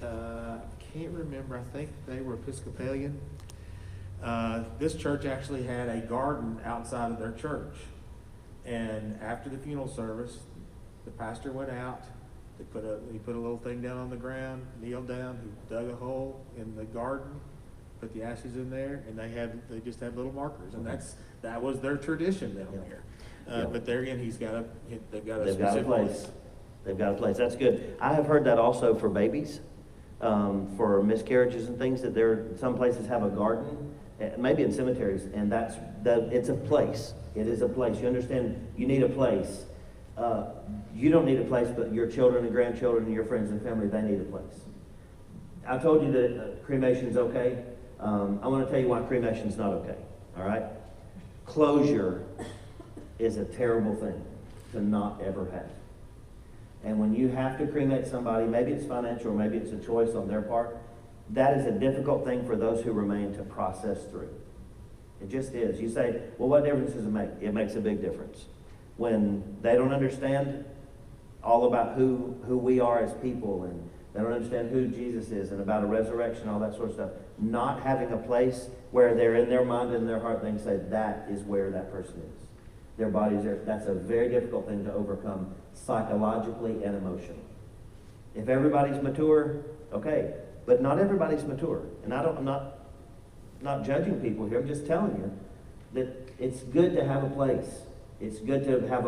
I can't remember. I think they were And after the funeral service, the pastor went out, he put a little thing down on the ground, kneeled down, he dug a hole in the garden, put the ashes in there, and they just had little markers, and that was their tradition down there. But there again, they've got a specific place. They've got a place. That's good. I have heard that also for babies, for miscarriages and things, that some places have a garden, maybe in cemeteries, and it's a place. It is a place. You understand, you need a place. You don't need a place, but your children and grandchildren and your friends and family, they need a place. I told you that cremation's okay. I want to tell you why cremation's not okay. All right? Closure is a terrible thing to not ever have. And when you have to cremate somebody, maybe it's financial or maybe it's a choice on their part, that is a difficult thing for those who remain to process through. It just is. You say, well, what difference does it make? It makes a big difference. When they don't understand all about who we are as people, and they don't understand who Jesus is and about a resurrection, all that sort of stuff, not having a place where they're in their mind and their heart, they can say that is where that person is. Their body's there. That's a very difficult thing to overcome psychologically and emotionally. If everybody's mature, okay, but not everybody's mature. And I'm not judging people here. I'm just telling you that it's good to have a place. It's good to have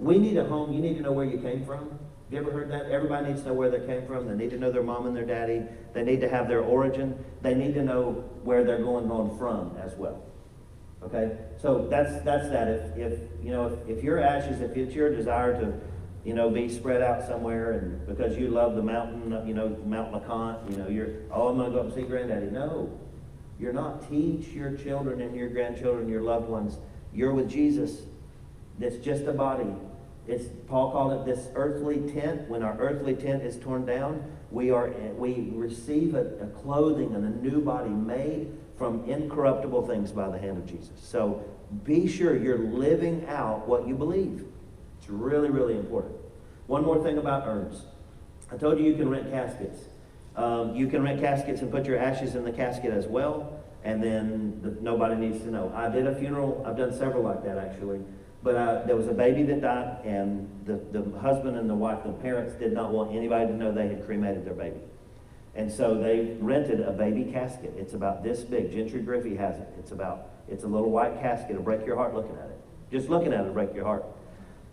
we need a home. You need to know where you came from. Have you ever heard that? Everybody needs to know where they came from. They need to know their mom and their daddy. They need to have their origin. They need to know where they're going on from as well. Okay? So that's that. If your ashes, if it's your desire to, be spread out somewhere, and because you love the mountain, Mount LeConte, I'm going to go up and see Granddaddy. No, you're not. Teach your children and your grandchildren, your loved ones, you're with Jesus. It's just a body. Paul called it this earthly tent. When our earthly tent is torn down, we receive a clothing and a new body made from incorruptible things by the hand of Jesus. So be sure you're living out what you believe. It's really, really important. One more thing about urns. I told you can rent caskets. You can rent caskets and put your ashes in the casket as well, and then nobody needs to know. I did a funeral. I've done several like that, actually. But there was a baby that died, and the husband and the wife, the parents, did not want anybody to know they had cremated their baby. And so they rented a baby casket. It's about this big. Gentry Griffey has it. It's a little white casket. It'll break your heart looking at it. Just looking at it will break your heart.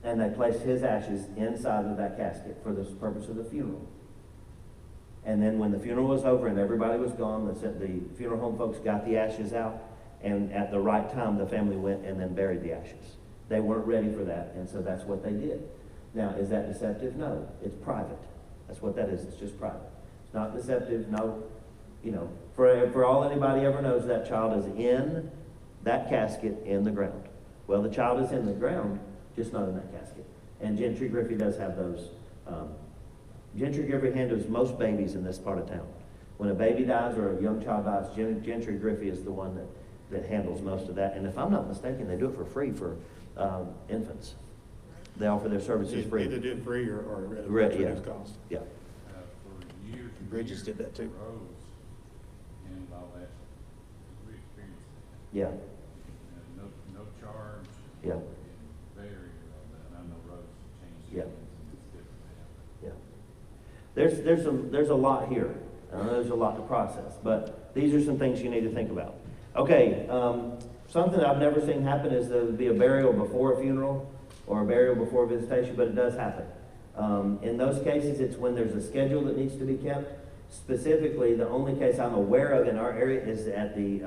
And they placed his ashes inside of that casket for the purpose of the funeral. And then when the funeral was over and everybody was gone, the funeral home folks got the ashes out, and at the right time, the family went and then buried the ashes. They weren't ready for that, and so that's what they did. Now, is that deceptive? No. It's private. That's what that is. It's just private. It's not deceptive. No, for all anybody ever knows, that child is in that casket in the ground. Well, the child is in the ground, just not in that casket. And Gentry Griffey does have those. Gentry Griffey handles most babies in this part of town. When a baby dies or a young child dies, Gentry Griffey is the one that handles most of that. And if I'm not mistaken, they do it for free for infants. They offer their services free. Either do it free or yeah. cost. Yeah. For years and Bridges years, did that too. Rose and all that, we experienced that. Yeah. No charge. Yeah. And very, and I know Rose changed Yeah. things and it's different now. Yeah. There's a lot here. I know there's a lot to process, but these are some things you need to think about. Okay, something I've never seen happen is there would be a burial before a funeral or a burial before a visitation, but it does happen. In those cases, it's when there's a schedule that needs to be kept. Specifically, the only case I'm aware of in our area is at the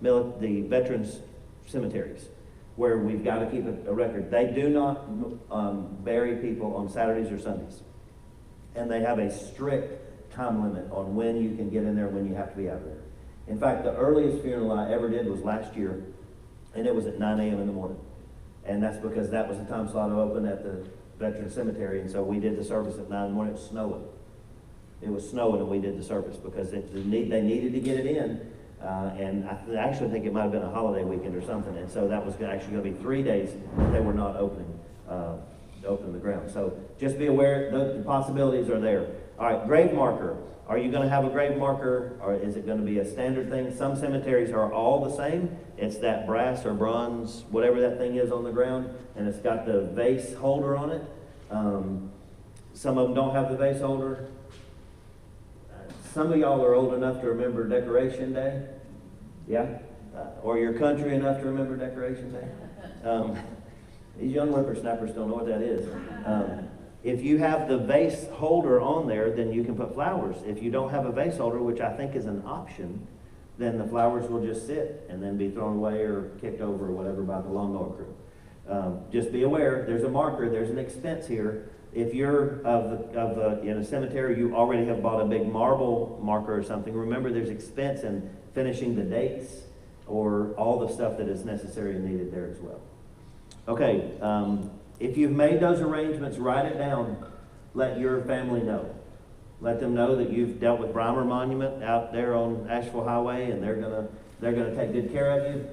veterans cemeteries, where we've got to keep a record. They do not bury people on Saturdays or Sundays. And they have a strict time limit on when you can get in there, when you have to be out there. In fact, the earliest funeral I ever did was last year, and it was at 9 a.m. in the morning. And that's because that was the time slot open at the Veterans Cemetery, and so we did the service at 9 in the morning. It was snowing. It was snowing, and we did the service because they needed to get it in, and I actually think it might have been a holiday weekend or something, and so that was actually going to be 3 days that they were not opening the ground. So just be aware, the possibilities are there. All right, grave marker. Are you gonna have a grave marker, or is it gonna be a standard thing? Some cemeteries are all the same. It's that brass or bronze, whatever that thing is on the ground, and it's got the vase holder on it. Some of them don't have the vase holder. Some of y'all are old enough to remember Decoration Day. Yeah? Or your country enough to remember Decoration Day. These young whippersnappers don't know what that is. If you have the vase holder on there, then you can put flowers. If you don't have a vase holder, which I think is an option, then the flowers will just sit and then be thrown away or kicked over or whatever by the lawnmower crew. Just be aware, there's a marker, there's an expense here. If you're in a cemetery, you already have bought a big marble marker or something, remember there's expense in finishing the dates or all the stuff that is necessary and needed there as well. Okay, if you've made those arrangements, write it down. Let your family know. Let them know that you've dealt with Breimer Monument out there on Asheville Highway, and they're gonna take good care of you.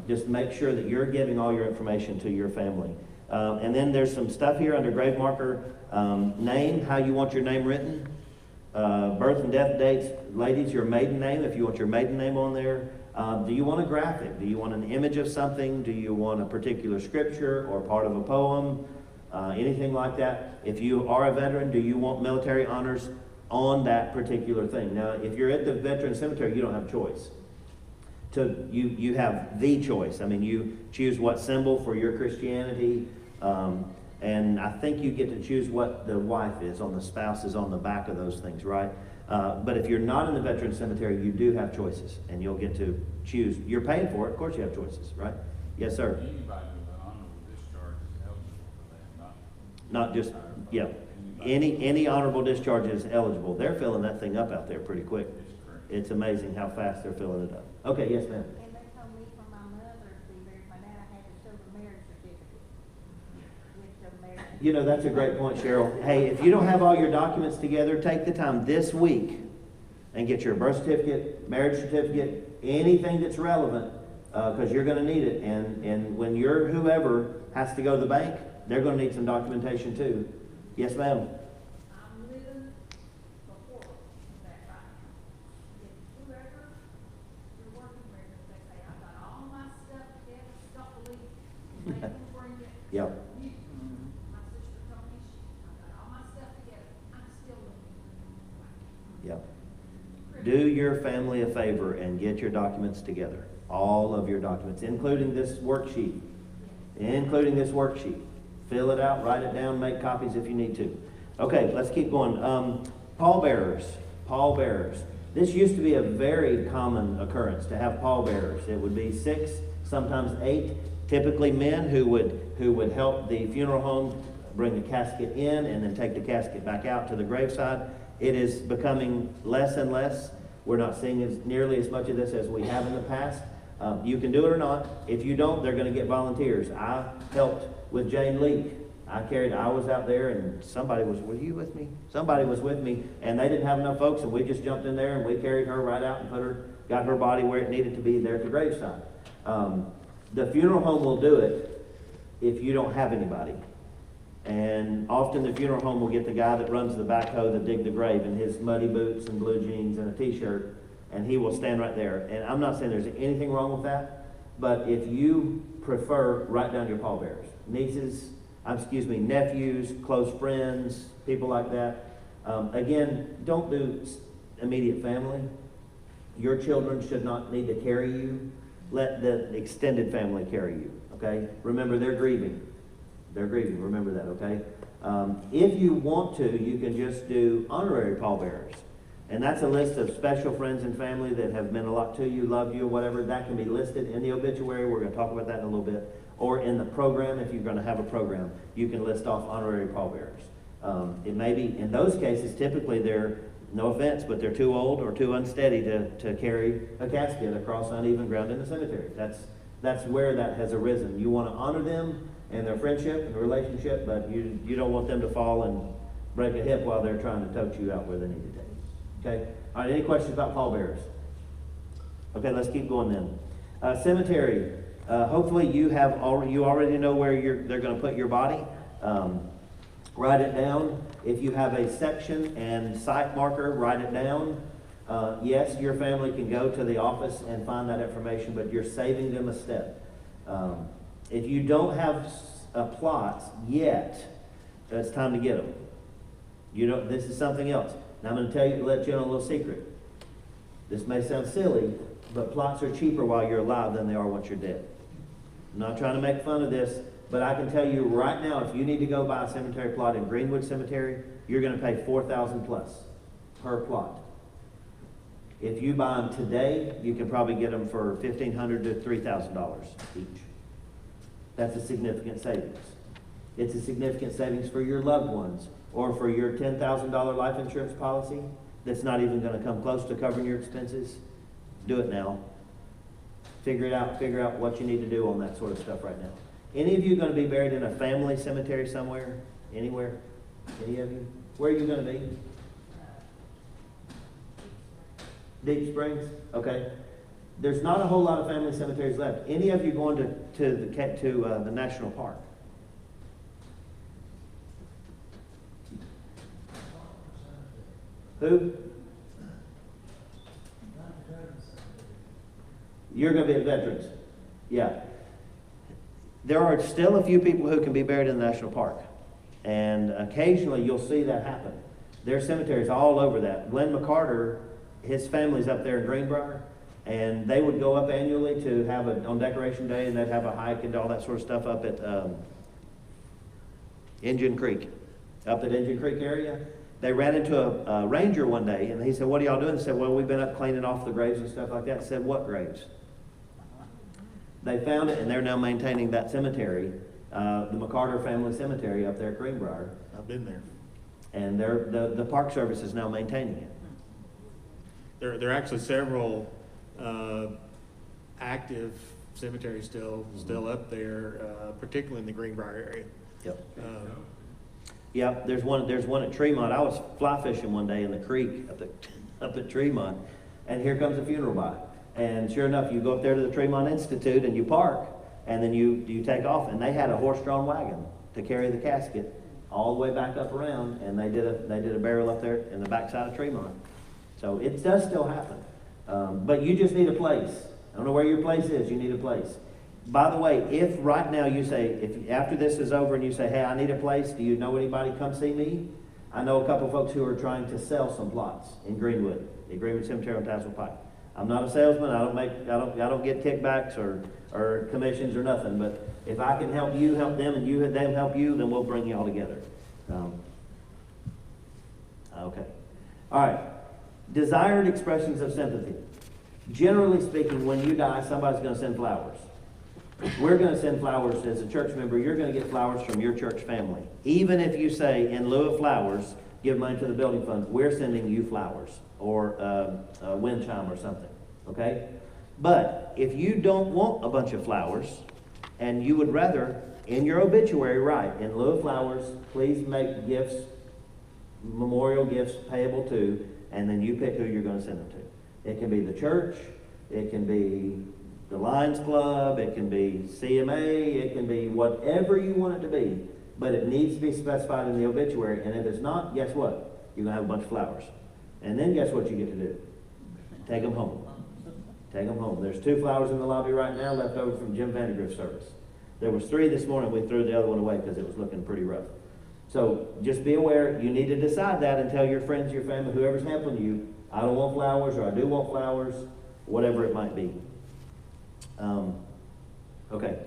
Just make sure that you're giving all your information to your family. And then there's some stuff here under grave marker. Name, how you want your name written. Birth and death dates. Ladies, your maiden name, if you want your maiden name on there. Do you want a graphic? Do you want an image of something? Do you want a particular scripture or part of a poem? Anything like that. If you are a veteran, do you want military honors on that particular thing? Now, if you're at the veteran cemetery, you don't have a choice. You have the choice. I mean, you choose what symbol for your Christianity, and I think you get to choose what the wife is on, the spouse is on the back of those things, right? But if you're not in the veteran cemetery, you do have choices, and you'll get to choose. You're paying for it, of course you have choices, right? Yes, sir. Anybody with an honorable discharge is eligible for that, Not just, yeah. Any honorable discharge is eligible. They're filling that thing up out there pretty quick. It's amazing how fast they're filling it up. Okay, yes, ma'am. And they told me for my mother to be married by now, I had to show the marriage certificate. With the marriage. You know, that's a great point, Cheryl. Hey, if you don't have all your documents together, take the time this week and get your birth certificate, marriage certificate, anything that's relevant, because you're going to need it. And when your whoever has to go to the bank, they're going to need some documentation too. Yes, ma'am. I'm living before that right now. If whoever you're working with, if they say, I've got all my stuff together, don't believe it. They will bring it. Yep. You. My sister told me, I've got all my stuff together, I'm still living. Yep. Do your family a favor and get your documents together. All of your documents, including this worksheet. Including this worksheet. Fill it out, write it down, make copies if you need to. Okay, let's keep going. Pallbearers. Pallbearers. This used to be a very common occurrence to have pallbearers. It would be 6, sometimes 8, typically men who would help the funeral home bring the casket in and then take the casket back out to the graveside. It is becoming less and less. We're not seeing nearly as much of this as we have in the past. You can do it or not. If you don't, they're going to get volunteers. I helped with Jane Leake. I was out there and were you with me? Somebody was with me and they didn't have enough folks and we just jumped in there and we carried her right out and got her body where it needed to be there at the graveside. The funeral home will do it if you don't have anybody. And often the funeral home will get the guy that runs the backhoe that dig the grave in his muddy boots and blue jeans and a t-shirt, and he will stand right there. And I'm not saying there's anything wrong with that, but if you prefer, write down your pallbearers. Nephews, close friends, people like that. Again, don't do immediate family. Your children should not need to carry you. Let the extended family carry you, okay? Remember, they're grieving. They're grieving, remember that, okay? If you want to, you can just do honorary pallbearers. And that's a list of special friends and family that have meant a lot to you, loved you, or whatever. That can be listed in the obituary. We're going to talk about that in a little bit. Or in the program, if you're going to have a program, you can list off honorary pallbearers. It may be, in those cases, typically they're, no offense, but they're too old or too unsteady to carry a casket across uneven ground in the cemetery. That's where that has arisen. You want to honor them and their friendship and relationship, but you don't want them to fall and break a hip while they're trying to tote you out where they need to take. Okay? All right, any questions about pallbearers? Okay, let's keep going then. Cemetery. Hopefully you already know where they're going to put your body. Write it down. If you have a section and site marker, write it down. Yes, your family can go to the office and find that information, but you're saving them a step. If you don't have plots yet, it's time to get them. You don't. This is something else. Now I'm going to let you in a little secret. This may sound silly, but plots are cheaper while you're alive than they are once you're dead. I'm not trying to make fun of this, but I can tell you right now, if you need to go buy a cemetery plot in Greenwood Cemetery, you're going to pay $4,000 plus per plot. If you buy them today, you can probably get them for $1,500 to $3,000 each. That's a significant savings. It's a significant savings for your loved ones, or for your $10,000 life insurance policy that's not even going to come close to covering your expenses. Do it now. Figure it out. Figure out what you need to do on that sort of stuff right now. Any of you going to be buried in a family cemetery somewhere? Anywhere? Any of you? Where are you going to be? Deep Springs? Okay. There's not a whole lot of family cemeteries left. Any of you going to the national park? Who? You're going to be at Veterans. Yeah. There are still a few people who can be buried in the national park. And occasionally you'll see that happen. There are cemeteries all over that. Glenn McCarter, his family's up there in Greenbrier, and they would go up annually to have on Decoration Day, and they'd have a hike and all that sort of stuff up at Indian Creek. Up at Indian Creek area. They ran into a ranger one day, and he said, "What are y'all doing?" They said, "Well, we've been up cleaning off the graves and stuff like that." I said, "What graves?" They found it, and they're now maintaining that cemetery, the McCarter family cemetery up there at Greenbrier. I've been there. And the Park Service is now maintaining it. There are actually several active cemeteries still up there, particularly in the Greenbrier area. Yep. Yep. There's one at Tremont. I was fly fishing one day in the creek up at Tremont, and here comes a funeral by. And sure enough, you go up there to the Tremont Institute and you park, and then you take off. And they had a horse-drawn wagon to carry the casket all the way back up around, and they did a burial up there in the backside of Tremont. So it does still happen, but you just need a place. I don't know where your place is. You need a place. By the way, if right now you say, if after this is over and you say, "Hey, I need a place. Do you know anybody? Come see me." I know a couple of folks who are trying to sell some plots in Greenwood, at Greenwood Cemetery on Tassel Pike. I'm not a salesman. I don't get kickbacks or commissions or nothing. But if I can help you, help them, and them help you, then we'll bring you all together. Okay. All right. Desired expressions of sympathy. Generally speaking, when you die, somebody's going to send flowers. We're going to send flowers as a church member. You're going to get flowers from your church family. Even if you say, in lieu of flowers, give money to the building fund, we're sending you flowers or a wind chime or something. Okay? But if you don't want a bunch of flowers and you would rather, in your obituary, write, in lieu of flowers, please make gifts, memorial gifts payable to, and then you pick who you're going to send them to. It can be the church, it can be the Lions Club, it can be CMA, it can be whatever you want it to be, but it needs to be specified in the obituary, and if it's not, guess what? You're going to have a bunch of flowers. And then guess what you get to do? Take them home. Take them home. There's 2 flowers in the lobby right now left over from Jim Vandergrift's service. There was 3 this morning. We threw the other one away because it was looking pretty rough. So just be aware, you need to decide that and tell your friends, your family, whoever's helping you, I don't want flowers, or I do want flowers, whatever it might be. Okay.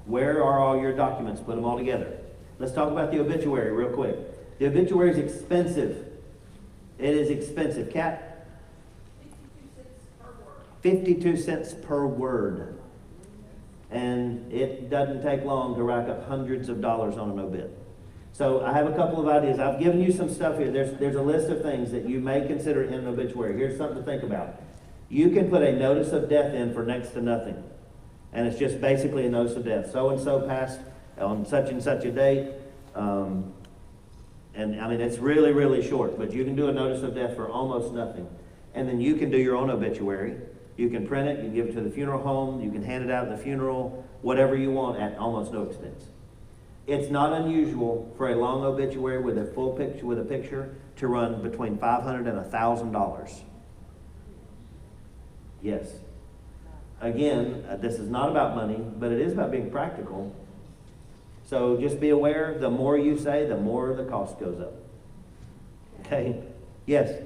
Where are all your documents? Put them all together. Let's talk about the obituary real quick. The obituary is expensive. It is expensive. Kat? 52 cents per word. And it doesn't take long to rack up hundreds of dollars on an obit. So I have a couple of ideas. I've given you some stuff here. There's a list of things that you may consider in an obituary. Here's something to think about. You can put a notice of death in for next to nothing. And it's just basically a notice of death. So-and-so passed on such and such a date. And I mean, it's really, really short. But you can do a notice of death for almost nothing. And then you can do your own obituary. You can print it. You can give it to the funeral home. You can hand it out at the funeral. Whatever you want at almost no expense. It's not unusual for a long obituary with a full picture, with a picture, to run between $500 and $1,000. Yes. Again, this is not about money, but it is about being practical. So just be aware, the more you say, the more the cost goes up. Okay? Yes? Have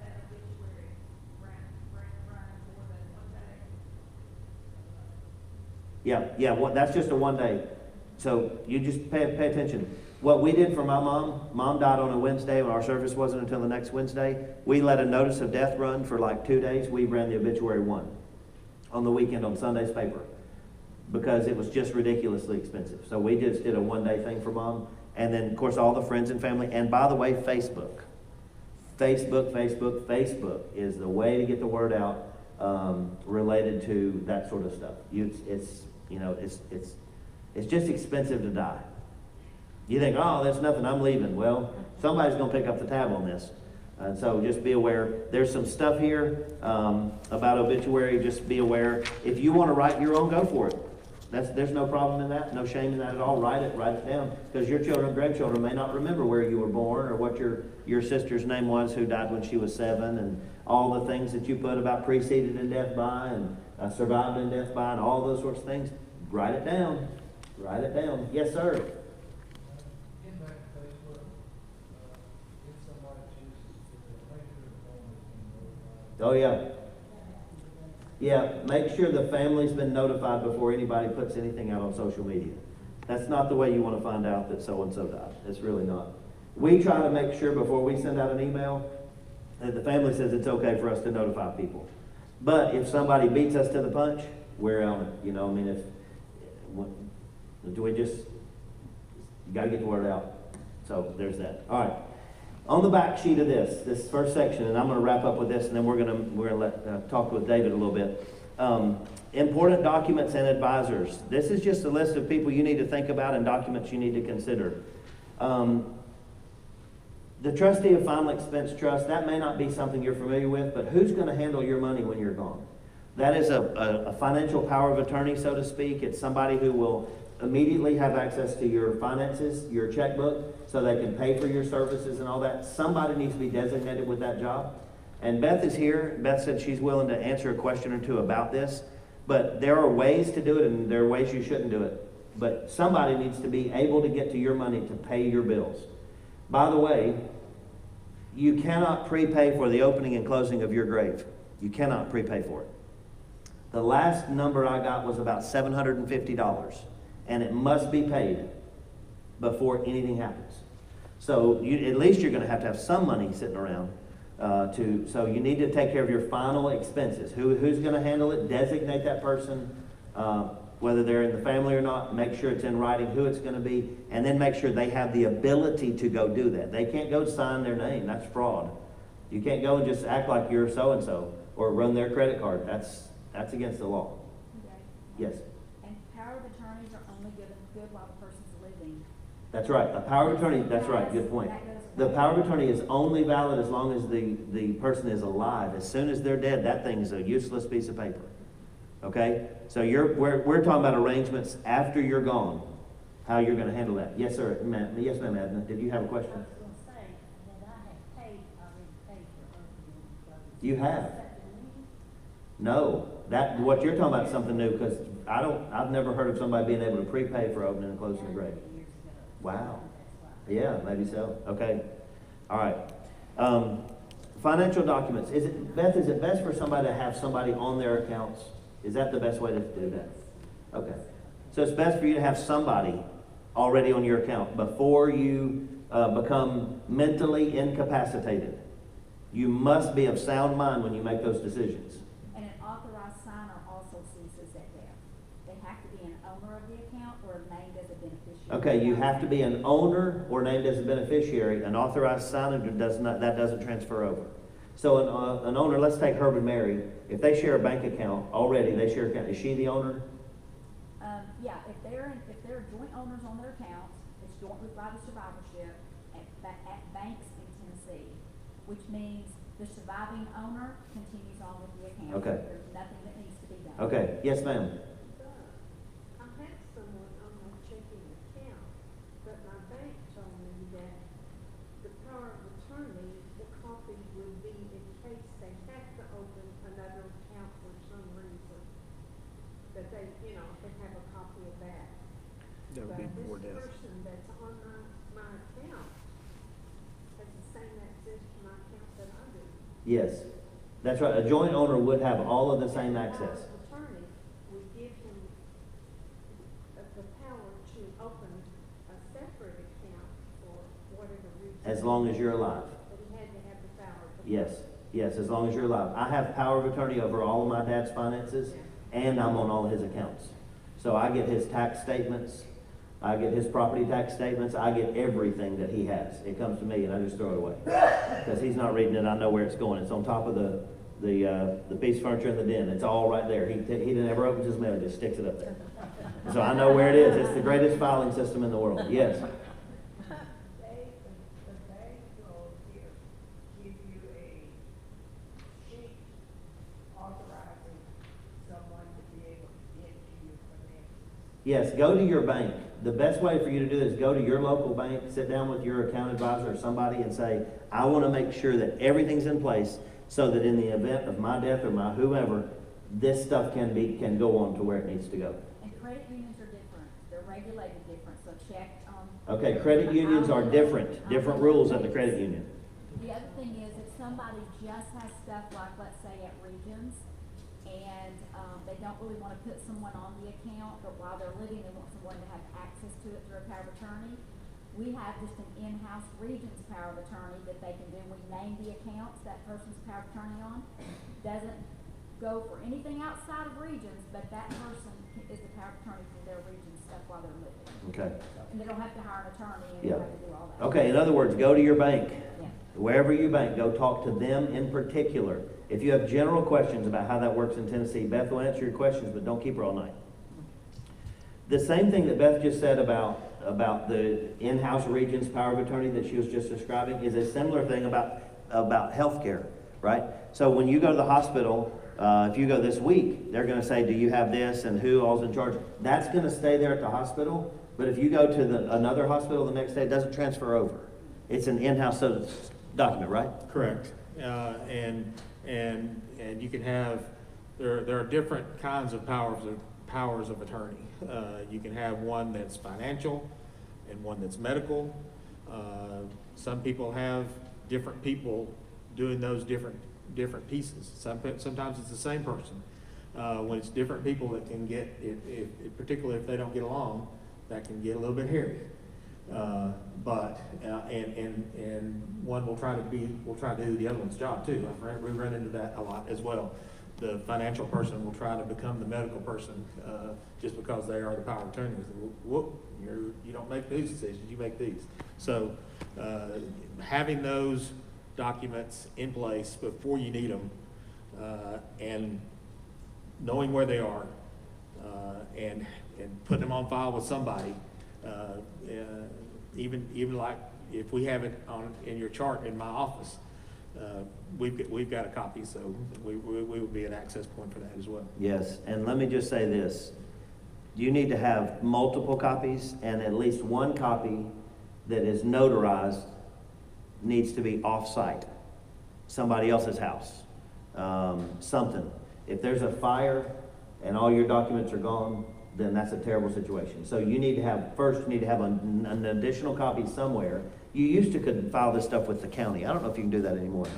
that obituary run more than one day. Yeah, well, that's just a 1 day. So you just pay attention. What we did for my mom died on a Wednesday, and our service wasn't until the next Wednesday. We let a notice of death run for like 2 days. We ran the obituary one on the weekend on Sunday's paper because it was just ridiculously expensive. So we just did a 1 day thing for mom. And then, of course, all the friends and family. And by the way, Facebook is the way to get the word out related to that sort of stuff. It's just expensive to die. You think, oh, that's nothing, I'm leaving. Well, somebody's going to pick up the tab on this. And so just be aware. There's some stuff here about obituary. Just be aware. If you want to write your own, go for it. There's no problem in that, no shame in that at all. Write it down. Because your children and grandchildren may not remember where you were born or what your sister's name was who died when she was 7, and all the things that you put about preceded in death by and survived in death by and all those sorts of things. Write it down. Write it down. Yes, sir. Getting back to Facebook, if somebody chooses to make sure the family's been notified. Oh, yeah. Yeah, make sure the family's been notified before anybody puts anything out on social media. That's not the way you want to find out that so-and-so died. It's really not. We try to make sure before we send out an email that the family says it's okay for us to notify people. But if somebody beats us to the punch, we're on it. You know, I mean, you got to get the word out. So there's that. All right. On the back sheet of this first section, and I'm going to wrap up with this, and then we're going to talk with David a little bit. Important documents and advisors. This is just a list of people you need to think about and documents you need to consider. The trustee of final expense trust, that may not be something you're familiar with, but who's going to handle your money when you're gone? That is a financial power of attorney, so to speak. It's somebody who will immediately have access to your finances, your checkbook, so they can pay for your services and all that. Somebody needs to be designated with that job. And Beth is here. Beth said she's willing to answer a question or two about this. But there are ways to do it, and there are ways you shouldn't do it. But somebody needs to be able to get to your money to pay your bills. By the way, you cannot prepay for the opening and closing of your grave. You cannot prepay for it. The last number I got was about $750, and it must be paid before anything happens. So at least you're going to have some money sitting around. So you need to take care of your final expenses. Who's going to handle it? Designate that person, whether they're in the family or not. Make sure it's in writing who it's going to be, and then make sure they have the ability to go do that. They can't go sign their name. That's fraud. You can't go and just act like you're so-and-so or run their credit card. That's against the law. Okay. Yes. And power of attorneys are only good while the person's living. That's right. A power of attorney, that's right. Good point. The power of attorney is only valid as long as the person is alive. As soon as they're dead, that thing is a useless piece of paper. Okay? So we're talking about arrangements after you're gone, how you're going to handle that. Yes, sir. Yes, ma'am, Adna. Did you have a question? I was going to say that I have already paid for her. You have? No. What you're talking about is something new, because I've never heard of somebody being able to prepay for opening and closing a grave. Wow. Yeah, maybe so. Okay. All right. Financial documents. Is it best for somebody to have somebody on their accounts? Is that the best way to do that? Okay. So it's best for you to have somebody already on your account before you become mentally incapacitated. You must be of sound mind when you make those decisions. And an authorized signer also ceases at death. They have to be an owner of the account or named as a beneficiary. Okay, you have to be an owner or named as a beneficiary. An authorized signer doesn't transfer over. So an owner, let's take Herb and Mary. If they share a bank account already, they share an account. Is she the owner? Yeah, if they're joint owners on their accounts, it's jointly by the survivorship at banks in Tennessee, which means the surviving owner continues on with the account. Okay. There's nothing that needs to be done. Okay. Yes, ma'am. I have someone on my checking account That would be But before this death. person that's on my account has the same access to my account that I do. Yes, that's right. A joint owner would have all of the same access. The power of attorney would give him the power to open a separate account for whatever reason. As long as you're alive. But he had to have the power of attorney. Yes, yes, as long as you're alive. I have power of attorney over all of my dad's finances, and I'm on all his accounts. So I get his tax statements, I get his property tax statements, I get everything that he has. It comes to me and I just throw it away. Because he's not reading it, I know where it's going. It's on top of the piece of furniture in the den. It's all right there. He never opens his mail, just sticks it up there. So I know where it is. It's the greatest filing system in the world. Yes. The bank will give you a sheet authorizing someone to be able to get to your finances. Yes, go to your bank. The best way for you to do this, go to your local bank, sit down with your account advisor or somebody and say, I want to make sure that everything's in place so that in the event of my death or my whoever, this stuff can go on to where it needs to go. And credit unions are different, they're regulated different, so check, Okay, credit unions are different rules at the credit union. The other thing is, if somebody just has stuff like, let's say at Regions, and, they don't really wanna put someone on the account, but while they're living, they want someone to have access to it through a power of attorney, we have just an in-house Regions power of attorney that they can do. We name the accounts that person's power of attorney on. Doesn't go for anything outside of Regions, but that person is the power of attorney for their Regions stuff while they're living. Okay. And they don't have to hire an attorney and they Yeah. don't have to do all that. Okay, in other words, go to your bank. Yeah. Wherever you bank, go talk to them in particular. If you have general questions about how that works in Tennessee, Beth will answer your questions, but don't keep her all night. The same thing that Beth just said about the in-house Regions power of attorney that she was just describing is a similar thing about health care, right? So when you go to the hospital, if you go this week, they're going to say, do you have this and who all's in charge? That's going to stay there at the hospital, but if you go to another hospital the next day, it doesn't transfer over. It's an in-house document, right? Correct. And you can have, there are different kinds of powers of attorney. You can have one that's financial and one that's medical. Some people have different people doing those different pieces. Sometimes it's the same person. When it's different people that can get, particularly if they don't get along, that can get a little bit hairy. But one will try to do the other one's job too. We run into that a lot as well. The financial person will try to become the medical person just because they are the power of attorney. Whoop, you don't make these decisions, you make these. So having those documents in place before you need them and knowing where they are and putting them on file with somebody. Even like if we have it in your chart in my office, we've got a copy, so we would be an access point for that as well. Yes, and let me just say this. You need to have multiple copies, and at least one copy that is notarized needs to be off-site, somebody else's house, something. If there's a fire and all your documents are gone, then that's a terrible situation. So you need to have, first you need to have an additional copy somewhere. You used to could file this stuff with the county. I don't know if you can do that anymore or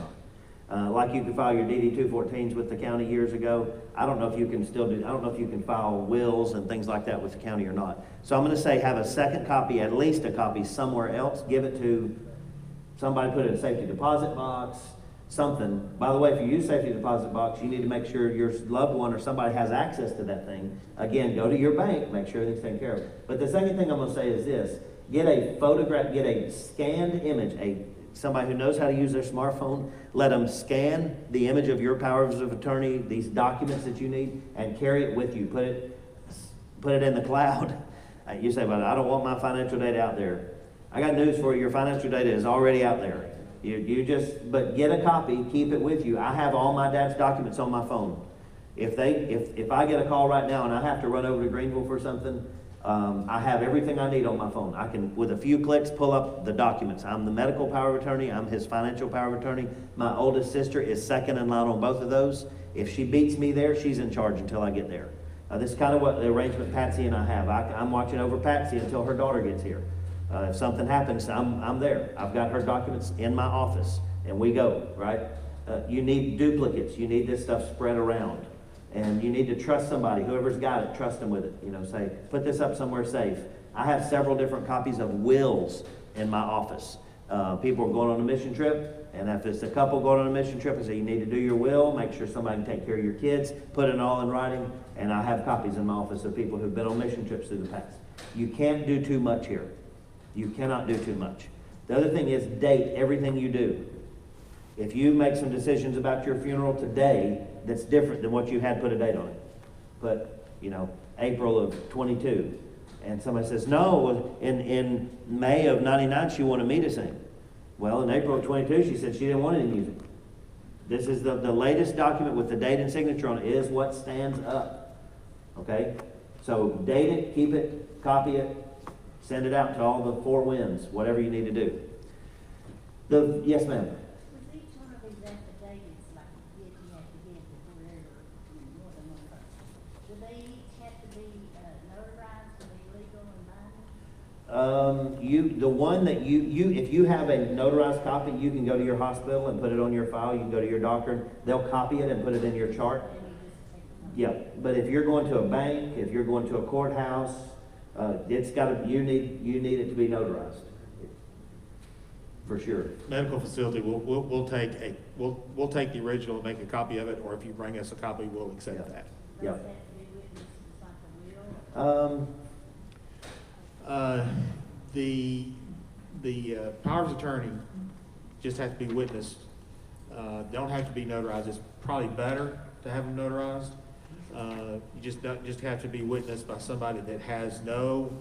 not. Like you could file your DD 214s with the county years ago. I don't know if you can still do, I don't know if you can file wills and things like that with the county or not. So I'm gonna say have a second copy, at least a copy somewhere else. Give it to somebody, put it in a safety deposit box, something. By the way, if you use safety deposit box, you need to make sure your loved one or somebody has access to that thing. Again, go to your bank, make sure everything's taken care of. But the second thing I'm gonna say is this, get a photograph, get a scanned image, somebody who knows how to use their smartphone, let them scan the image of your powers of attorney, these documents that you need, and carry it with you. Put it in the cloud. You say, well, I don't want my financial data out there. I got news for you, your financial data is already out there. But get a copy, keep it with you. I have all my dad's documents on my phone. If I get a call right now and I have to run over to Greenville for something, I have everything I need on my phone. I can, with a few clicks, pull up the documents. I'm the medical power of attorney. I'm his financial power of attorney. My oldest sister is second in line on both of those. If she beats me there, she's in charge until I get there. This is kind of what the arrangement Patsy and I have. I'm watching over Patsy until her daughter gets here. If something happens, I'm there. I've got her documents in my office, and we go, right? You need duplicates. You need this stuff spread around. And you need to trust somebody. Whoever's got it, trust them with it. You know, say, put this up somewhere safe. I have several different copies of wills in my office. People are going on a mission trip, and if it's a couple going on a mission trip, I say, you need to do your will, make sure somebody can take care of your kids, put it all in writing, and I have copies in my office of people who've been on mission trips through the past. You can't do too much here. You cannot do too much. The other thing is date everything you do. If you make some decisions about your funeral today that's different than what you had, put a date on it. Put, you know, April of 22. And somebody says, no, in May of 99, she wanted me to sing. Well, in April of 22, she said she didn't want any music. This is the latest document with the date and signature on it is what stands up. Okay? So date it, keep it, copy it, send it out to all the four winds, whatever you need to do. Yes, ma'am. Was each one of these affidavits like you have to give to whoever, more than one person? Do they each have to be notarized to be legal and binding? The one that if you have a notarized copy, you can go to your hospital and put it on your file. You can go to your doctor, they'll copy it and put it in your chart. Then you just take them. Yeah, but if you're going to a bank, if you're going to a courthouse, it's got to. You need it to be notarized, for sure. Medical facility, we'll take the original and make a copy of it, or if you bring us a copy, we'll accept Yeah. that. Yeah. Does that have to be witnessed just like a will? The powers of attorney just have to be witnessed. Don't have to be notarized. It's probably better to have them notarized. You just have to be witnessed by somebody that has no,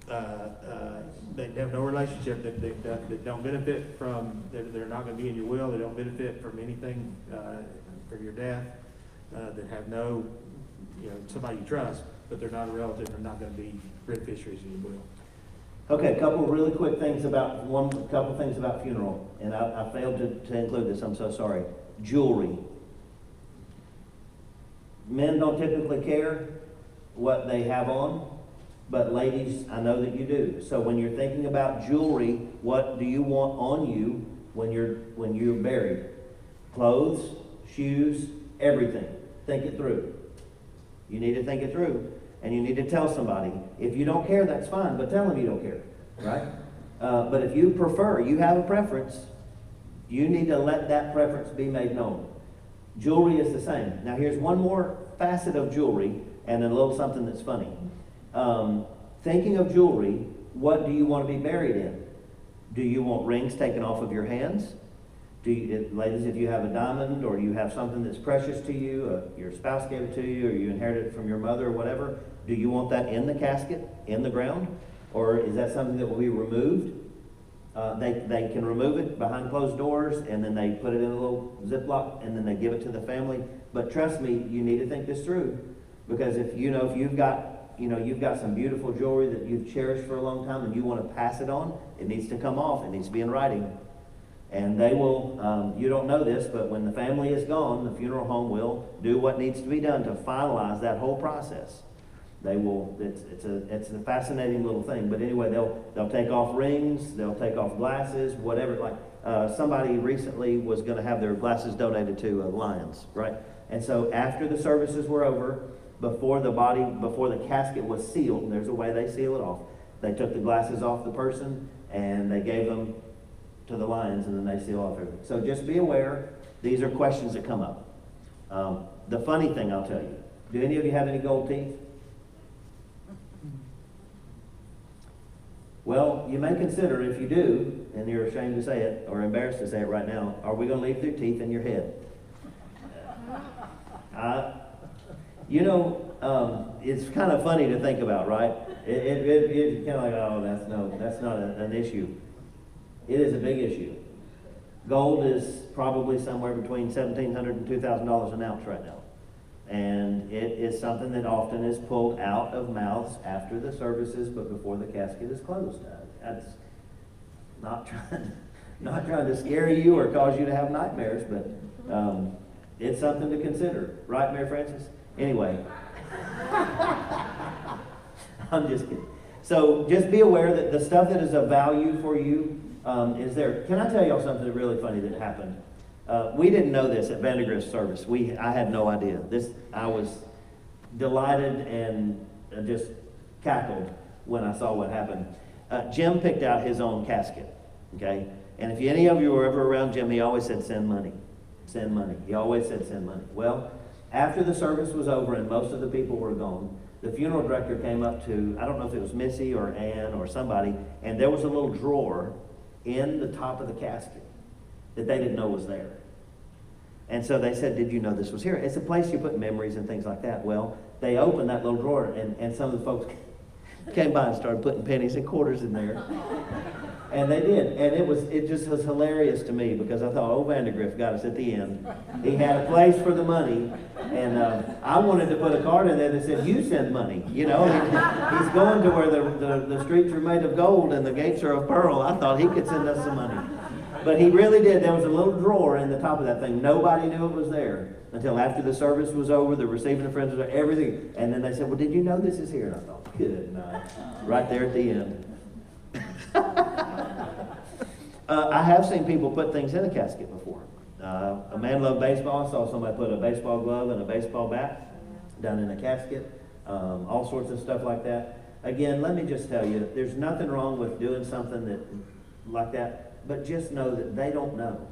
they have no relationship, that don't benefit from, they're not going to be in your will, they don't benefit from anything from your death, that have no, somebody you trust, but they're not a relative, they're not going to be beneficiaries in your will. Okay, a couple really quick things about funeral, and I failed to include this. I'm so sorry. Jewelry. Men don't typically care what they have on, but ladies, I know that you do. So when you're thinking about jewelry, what do you want on you when you're buried? Clothes, shoes, everything. Think it through. You need to think it through, and you need to tell somebody. If you don't care, that's fine, but tell them you don't care, right? But if you prefer, you have a preference, you need to let that preference be made known. Jewelry is the same. Now here's one more facet of jewelry and a little something that's funny. Thinking of jewelry, what do you want to be buried in? Do you want rings taken off of your hands? Ladies, if you have a diamond or you have something that's precious to you, your spouse gave it to you or you inherited it from your mother or whatever, do you want that in the casket, in the ground? Or is that something that will be removed? They can remove it behind closed doors, and then they put it in a little Ziploc, and then they give it to the family. But trust me, you need to think this through, because if you've got some beautiful jewelry that you've cherished for a long time, and you want to pass it on, it needs to come off. It needs to be in writing, and they will. You don't know this, but when the family is gone, the funeral home will do what needs to be done to finalize that whole process. They will. It's a fascinating little thing. But anyway, they'll take off rings, they'll take off glasses, whatever. Like somebody recently was going to have their glasses donated to Lions, right? And so after the services were over, before the casket was sealed, and there's a way they seal it off. They took the glasses off the person and they gave them to the Lions, and then they seal off everything. So just be aware. These are questions that come up. The funny thing, I'll tell you. Do any of you have any gold teeth? Well, you may consider, if you do, and you're ashamed to say it, or embarrassed to say it right now, are we going to leave your teeth in your head? It's kind of funny to think about, right? It's kind of like, oh, that's not an issue. It is a big issue. Gold is probably somewhere between $1,700 and $2,000 an ounce right now. And it is something that often is pulled out of mouths after the services, but before the casket is closed. That's not trying to scare you or cause you to have nightmares, but it's something to consider. Right, Mary Frances? Anyway. I'm just kidding. So just be aware that the stuff that is of value for you is there. Can I tell y'all something really funny that happened? We didn't know this at Vandergrift's service. I had no idea. I was delighted and just cackled when I saw what happened. Jim picked out his own casket, okay? And if any of you were ever around Jim, he always said, send money, send money. He always said, send money. Well, after the service was over and most of the people were gone, the funeral director came up to, I don't know if it was Missy or Ann or somebody, and there was a little drawer in the top of the casket that they didn't know was there. And so they said, did you know this was here? It's a place you put memories and things like that. Well, they opened that little drawer, and some of the folks came by and started putting pennies and quarters in there. And they did. And it just was hilarious to me because I thought, oh, Vandergrift got us at the end. He had a place for the money. And I wanted to put a card in there that said, you send money. You know, he's going to where the streets are made of gold and the gates are of pearl. I thought he could send us some money. But he really did. There was a little drawer in the top of that thing. Nobody knew it was there until after the service was over, the receiving of friends was there, everything. And then they said, well, did you know this is here? And I thought, good night. Right there at the end. I have seen people put things in a casket before. A man loved baseball. I saw somebody put a baseball glove and a baseball bat down in a casket. All sorts of stuff like that. Again, let me just tell you, there's nothing wrong with doing something like that. But just know that they don't know.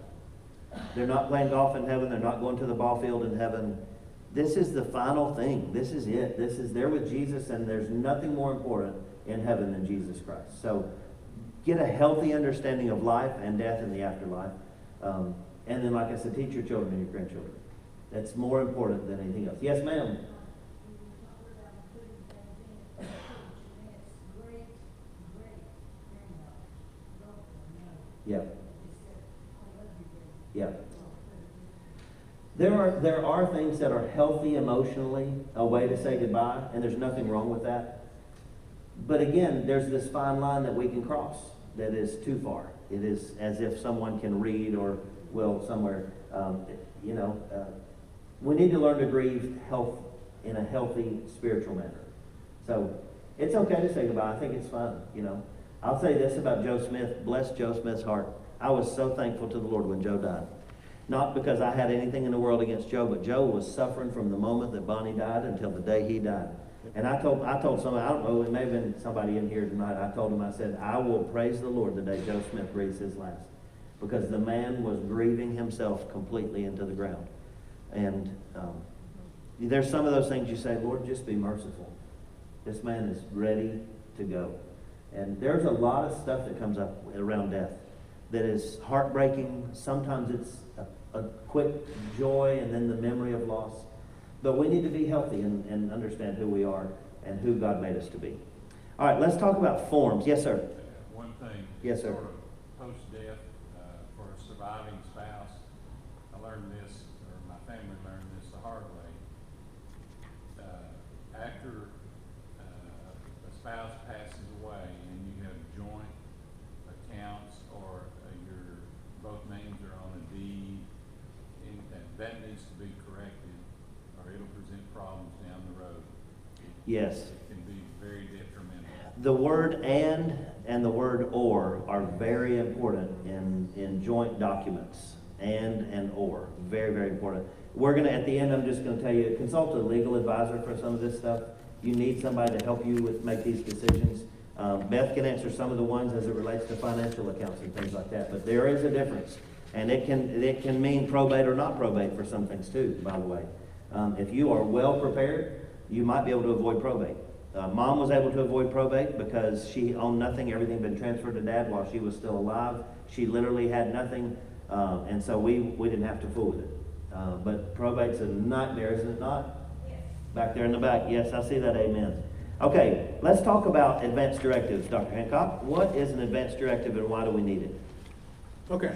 They're not playing golf in heaven. They're not going to the ball field in heaven. This is the final thing. This is it. They're with Jesus, and there's nothing more important in heaven than Jesus Christ. So get a healthy understanding of life and death in the afterlife. And then, like I said, teach your children and your grandchildren. That's more important than anything else. Yes, ma'am. Yeah. Yeah. There are things that are healthy emotionally, a way to say goodbye, and there's nothing wrong with that. But again, there's this fine line that we can cross that is too far. It is as if someone can read or will somewhere, we need to learn to grieve health in a healthy spiritual manner. So it's okay to say goodbye. I think it's fun, I'll say this about Joe Smith. Bless Joe Smith's heart. I was so thankful to the Lord when Joe died. Not because I had anything in the world against Joe, but Joe was suffering from the moment that Bonnie died until the day he died. And I told somebody, I don't know, it may have been somebody in here tonight, I told him, I said, I will praise the Lord the day Joe Smith breathes his last. Because the man was grieving himself completely into the ground. And there's some of those things you say, Lord, just be merciful. This man is ready to go. And there's a lot of stuff that comes up around death that is heartbreaking. Sometimes it's a quick joy and then the memory of loss. But we need to be healthy and understand who we are and who God made us to be. All right, let's talk about forms. Yes, sir. One thing. Yes, sir. Sort of post-death for a surviving spouse, I learned this, or my family learned this the hard way. After a spouse passes away and you have joint accounts or both names are on a deed, that needs to be corrected or it'll present problems down the road. Yes. It can be very detrimental. The word and the word or are very important in joint documents. And or. Very, very important. We're going to, at the end, I'm just going to tell you, consult a legal advisor for some of this stuff. You need somebody to help you make these decisions. Beth can answer some of the ones as it relates to financial accounts and things like that. But there is a difference. And it can mean probate or not probate for some things too, by the way. If you are well prepared, you might be able to avoid probate. Mom was able to avoid probate because she owned nothing. Everything had been transferred to Dad while she was still alive. She literally had nothing. And so we didn't have to fool with it. But probate's a nightmare, isn't it not? Yes. Back there in the back. Yes, I see that. Amen. Okay, let's talk about advance directives, Dr. Hancock. What is an advance directive and why do we need it? Okay.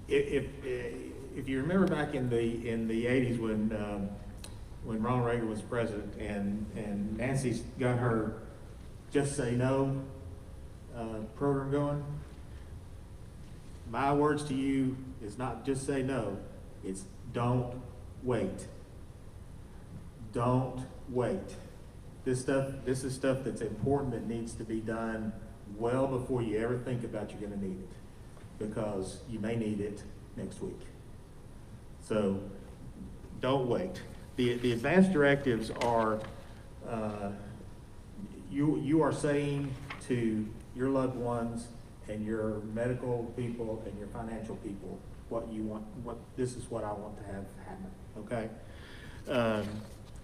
If you remember back in the 80s when Ronald Reagan was president and Nancy's got her Just Say No program going, my words to you is not just say no, it's don't wait. don't wait. This is stuff that's important that needs to be done well before you ever think about you're gonna need it, because you may need it next week. So don't wait. The advance directives are, you are saying to your loved ones and your medical people and your financial people what you want, this is what I want to have happen, okay?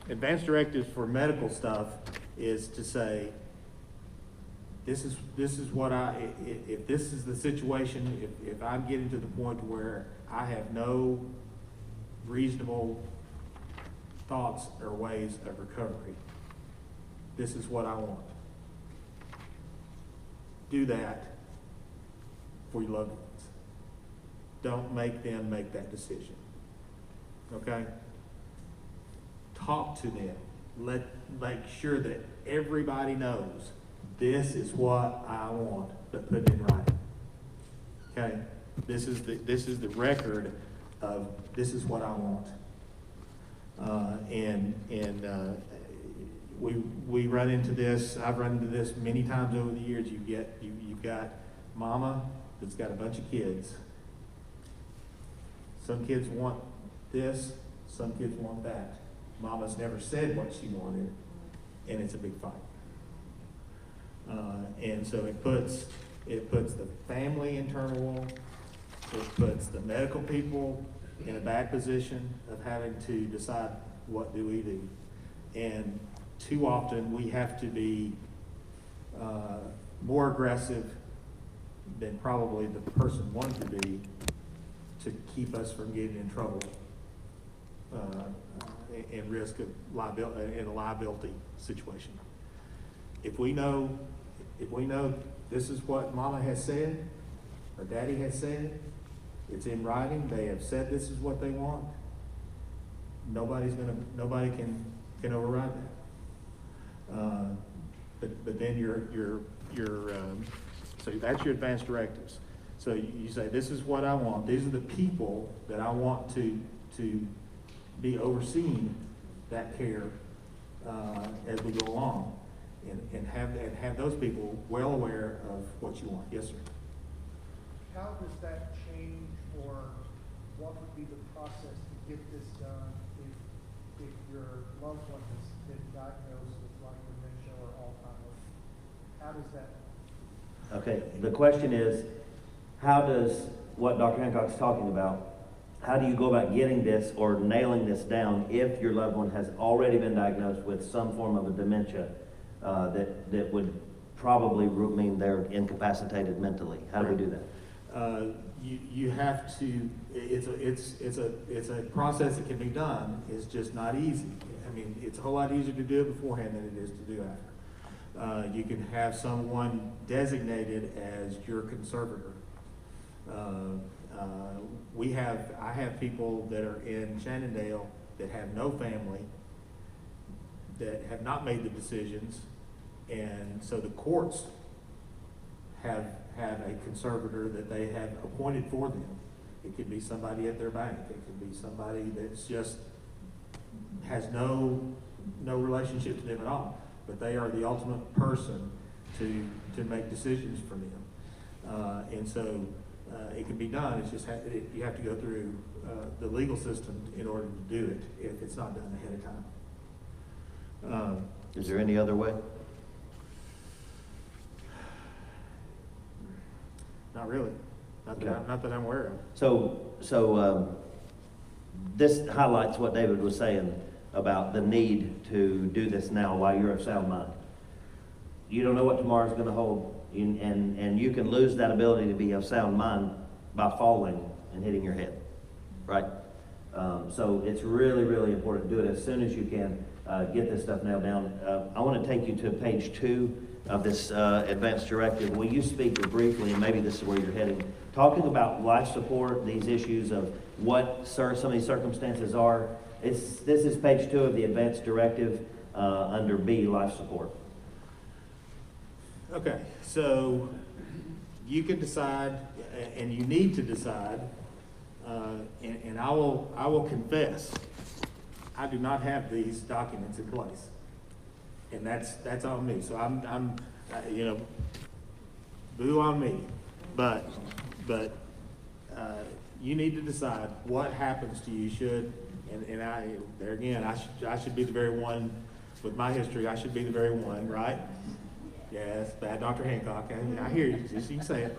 Advance directives for medical stuff is to say, this is what if this is the situation, if I'm getting to the point where I have no reasonable thoughts or ways of recovery, this is what I want. Do that for your loved ones. Don't make them make that decision. Okay? Talk to them. Make sure that everybody knows this is what I want, but put it in writing. Okay? This is the record of this is what I want. We run into this. I've run into this many times over the years. You've got mama that's got a bunch of kids. Some kids want this, some kids want that. Mama's never said what she wanted, and it's a big fight. And so it puts the family in turmoil. It puts the medical people in a bad position of having to decide what do we do. And too often we have to be more aggressive than probably the person wanted to be to keep us from getting in trouble and risk of liability in a liability situation. If we know this is what mama has said or daddy has said, it's in writing, they have said this is what they want, nobody can override that. But then so that's your advance directives. So you say, this is what I want. These are the people that I want to be overseeing that care as we go along, and have those people well aware of what you want. Yes, sir. How does that change, or what would be the process to get this done if your loved one has been diagnosed with like dementia or Alzheimer's? How does that? Okay, the question is, how does what Dr. Hancock's talking about, how do you go about getting this or nailing this down if your loved one has already been diagnosed with some form of a dementia that would probably mean they're incapacitated mentally? How do we do that? You have to. It's a process that can be done. It's just not easy. I mean, it's a whole lot easier to do it beforehand than it is to do after. You can have someone designated as your conservator. I have people that are in Shenandoah that have no family, that have not made the decisions, and so the courts have a conservator that they have appointed for them. It could be somebody at their bank. It could be somebody that's just has no relationship to them at all, but they are the ultimate person to make decisions for them. And so it can be done. It's just you have to go through the legal system in order to do it if it's not done ahead of time. Is there any other way? Not really. Not that I'm aware of. So this highlights what David was saying about the need to do this now while you're of sound mind. You don't know what tomorrow's going to hold, and you can lose that ability to be of sound mind by falling and hitting your head, right? So it's really, really important to do it as soon as you can. Get this stuff nailed down. I want to take you to page 2 of this advance directive. Will you speak briefly, and maybe this is where you're heading, talking about life support, these issues of what some of these circumstances are. This is page 2 of the advance directive under B, life support. Okay, so you can decide, and you need to decide, and I will confess I do not have these documents in place. And that's on me. So I'm you know, boo on me. But you need to decide what happens to you should, and there again, I should be the very one, with my history, I should be the very one, right? Yes, bad Dr. Hancock, I hear you, just you say it.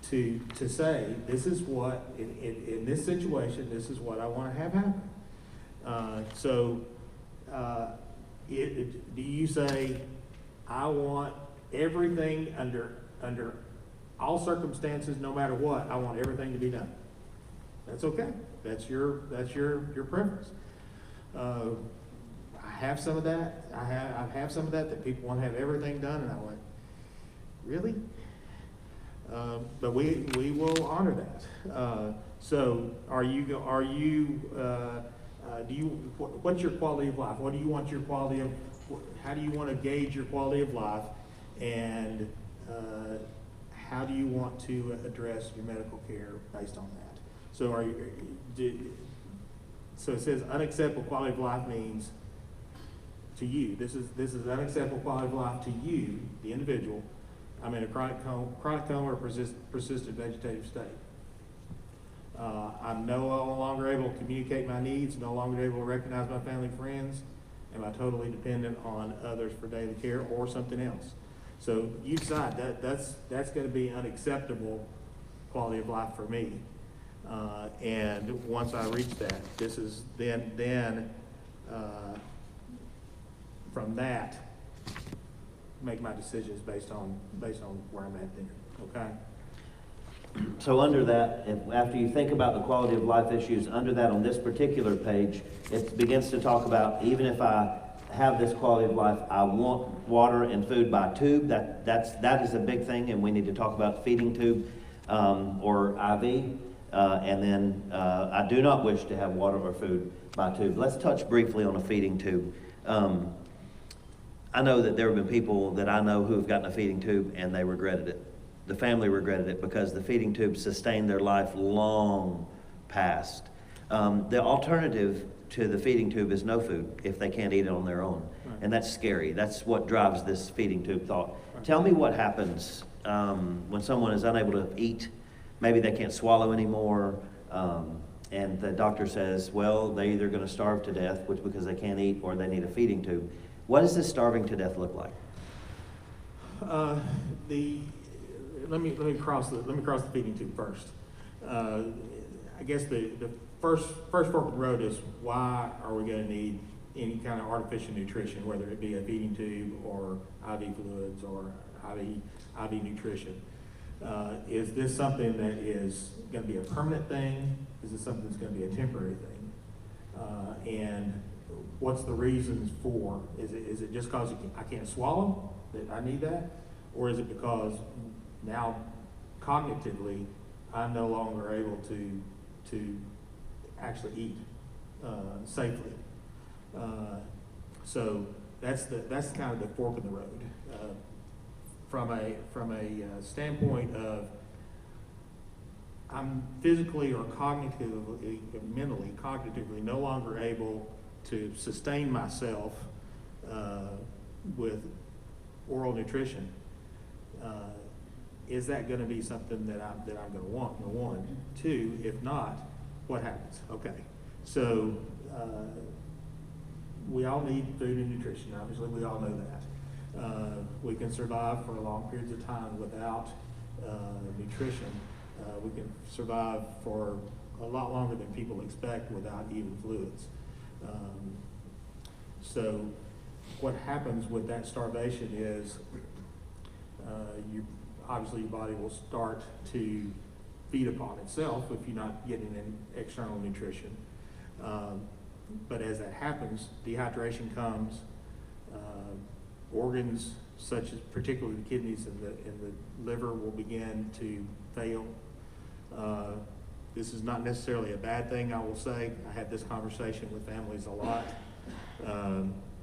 To say, this is what, in this situation, this is what I want to have happen. Do you say, I want everything under all circumstances, no matter what, I want everything to be done? That's okay. That's your preference. I have some of that. I have some of that people want to have everything done, and I went, really? But we will honor that. So what's your quality of life? What do you want your quality of, how do you want to gauge your quality of life? And how do you want to address your medical care based on that? So so it says unacceptable quality of life means to you, this is unacceptable quality of life to you, the individual. I'm in a chronic coma or persistent vegetative state. I'm no longer able to communicate my needs, no longer able to recognize my family and friends. Am I totally dependent on others for daily care or something else? So you decide that's going to be unacceptable quality of life for me. And once I reach that, this is then from that, make my decisions based on where I'm at there. Okay. So under that, after you think about the quality of life issues, under that on this particular page, it begins to talk about, even if I have this quality of life, I want water and food by tube. That is a big thing, and we need to talk about feeding tube or IV. And then I do not wish to have water or food by tube. Let's touch briefly on a feeding tube. I know that there have been people that I know who have gotten a feeding tube and they regretted it. The family regretted it because the feeding tube sustained their life long past. The alternative to the feeding tube is no food if they can't eat it on their own. Right. And that's scary. That's what drives this feeding tube thought. Right. Tell me what happens when someone is unable to eat. Maybe they can't swallow anymore, and the doctor says, well, they're either going to starve to death, which because they can't eat, or they need a feeding tube. What does this starving to death look like? Let me cross the feeding tube first. I guess the first fork of the road is, why are we going to need any kind of artificial nutrition, whether it be a feeding tube or IV fluids or IV nutrition? Is this something that is going to be a permanent thing? Is this something that's going to be a temporary thing? And what's the reasons for? Is it just because I can't swallow that I need that? Or is it because now cognitively I'm no longer able to actually eat safely? So that's kind of the fork in the road. From a standpoint of, I'm physically or cognitively, mentally, cognitively no longer able to sustain myself with oral nutrition. Is that going to be something that I'm going to want? Number one. Two, if not, what happens? Okay, so we all need food and nutrition. Obviously, we all know that. We can survive for long periods of time without nutrition. We can survive for a lot longer than people expect without even fluids. So what happens with that starvation is obviously your body will start to feed upon itself if you're not getting any external nutrition. But as that happens, dehydration comes. Organs such as particularly the kidneys and the liver will begin to fail. This is not necessarily a bad thing, I will say. I have this conversation with families a lot.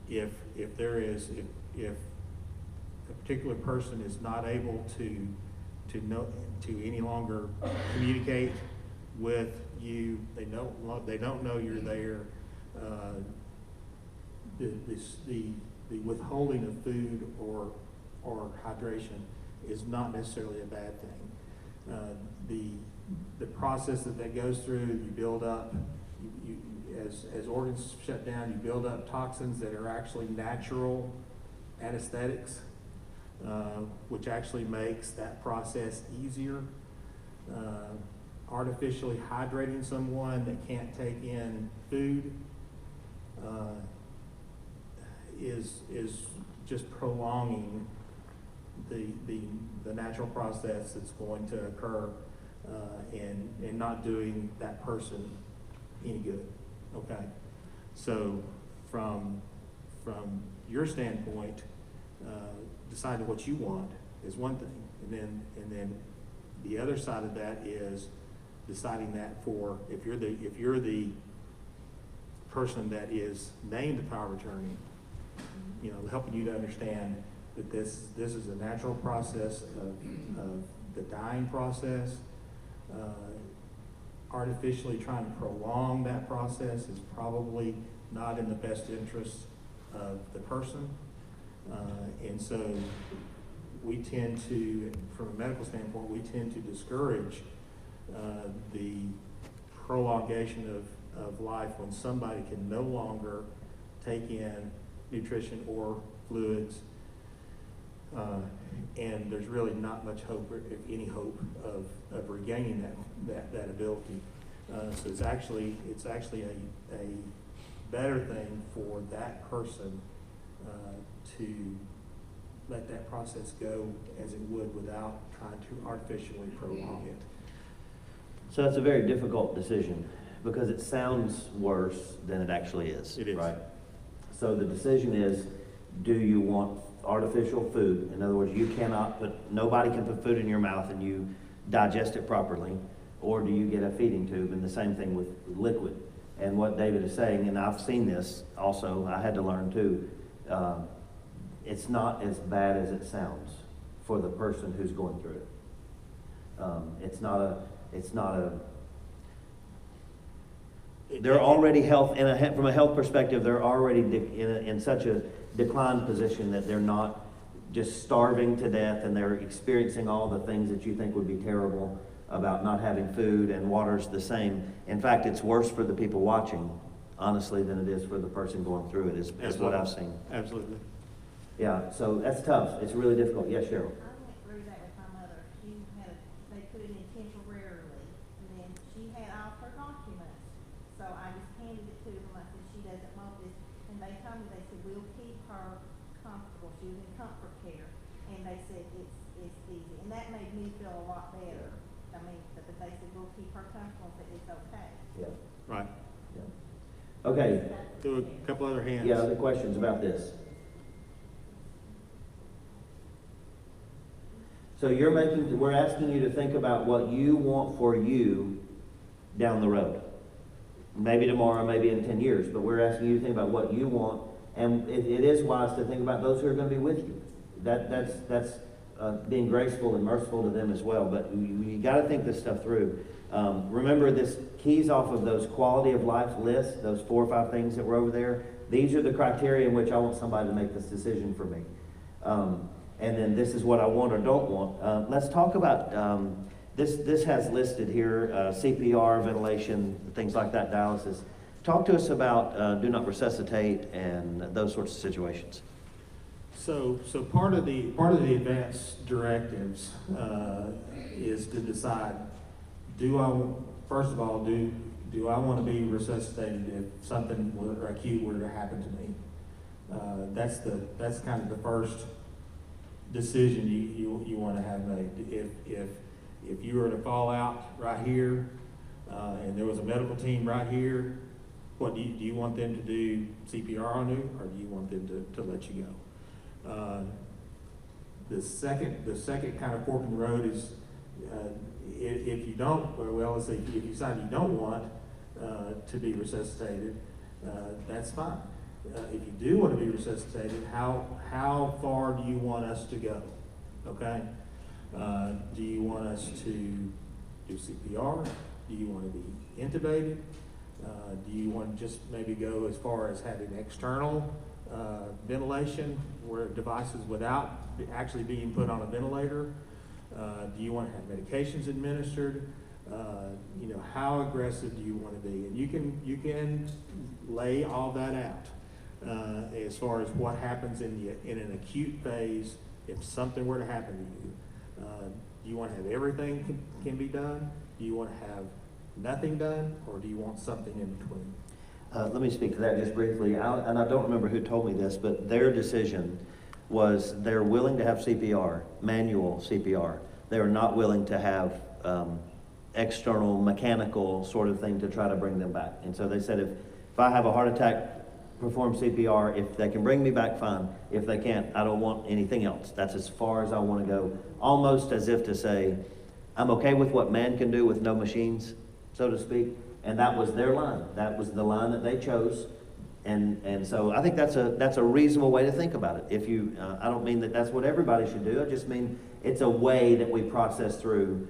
If a particular person is not able to any longer communicate, with you. They don't know you're there. The withholding of food or hydration is not necessarily a bad thing. The process that goes through, you build up, as organs shut down, you build up toxins that are actually natural anesthetics, which actually makes that process easier. Artificially hydrating someone that can't take in food is just prolonging the natural process that's going to occur and not doing that person any good. Okay, so from your standpoint, deciding what you want is one thing, and then the other side of that is deciding that for if you're the person that is named the power of attorney, you know, helping you to understand that this is a natural process of the dying process. Artificially trying to prolong that process is probably not in the best interest of the person. And so we tend to, from a medical standpoint, we tend to discourage the prolongation of life when somebody can no longer take in nutrition or fluids, and there's really not much hope, or if any hope, of regaining that ability. So it's actually a better thing for that person to let that process go as it would without trying to artificially prolong it. So it's a very difficult decision because it sounds worse than it actually is. It is. Right? So the decision is, do you want artificial food? In other words, nobody can put food in your mouth and you digest it properly, or do you get a feeding tube? And the same thing with liquid. And what David is saying, and I've seen this also, I had to learn too, it's not as bad as it sounds for the person who's going through it. They're already from a health perspective, they're already in such a declined position that they're not just starving to death and they're experiencing all the things that you think would be terrible about not having food, and water's the same. In fact, it's worse for the people watching, honestly, than it is for the person going through it, is what I've seen. Absolutely. Yeah, so that's tough. It's really difficult. Yes, Cheryl? I went through that with my mother. They put it in temporarily, and then she had all her documents. So I just handed it to them. I said, she doesn't want this. And they told me, they said, we'll keep her comfortable. She was in comfort care. And they said, it's easy. And that made me feel a lot better. I mean, but they said, we'll keep her comfortable, but it's okay. Yeah. Right. Yeah. Okay. Do a couple other hands. Yeah, other questions about this? So we're asking you to think about what you want for you down the road. Maybe tomorrow, maybe in 10 years, but we're asking you to think about what you want, and it is wise to think about those who are going to be with you. That's being graceful and merciful to them as well, but you got to think this stuff through. Remember, this keys off of those quality of life lists, those 4 or 5 things that were over there. These are the criteria in which I want somebody to make this decision for me. And then this is what I want or don't want. Let's talk about, this has listed here, CPR, ventilation, things like that, dialysis. Talk to us about do not resuscitate and those sorts of situations. So part of the Advance Directives is to decide, do I want to be resuscitated if something acute were to happen to me? That's kind of the first decision you want to have made. If you were to fall out right here, and there was a medical team right here, what do you want them to do CPR on you, or do you want them to let you go? The second kind of fork in the road is if you don't, let's say if you decide you don't want to be resuscitated, that's fine. If you do want to be resuscitated, how far do you want us to go? Okay? Do you want us to do CPR? Do you want to be intubated? Do you want to just maybe go as far as having external ventilation, where devices without actually being put on a ventilator? Do you want to have medications administered? You know, how aggressive do you want to be? And you can lay all that out as far as what happens in an acute phase if something were to happen to you. Do you want to have everything can be done? Do you want to have nothing done, or do you want something in between? Let me speak to that just briefly. And I don't remember who told me this, but their decision was they're willing to have CPR, manual CPR. They're not willing to have external mechanical sort of thing to try to bring them back. And so they said, if I have a heart attack, perform CPR. If they can bring me back, fine. If they can't, I don't want anything else. That's as far as I want to go. Almost as if to say, I'm okay with what man can do with no machines, so to speak. And that was their line. That was the line that they chose. And so I think that's a reasonable way to think about it. If you, I don't mean that that's what everybody should do. I just mean it's a way that we process through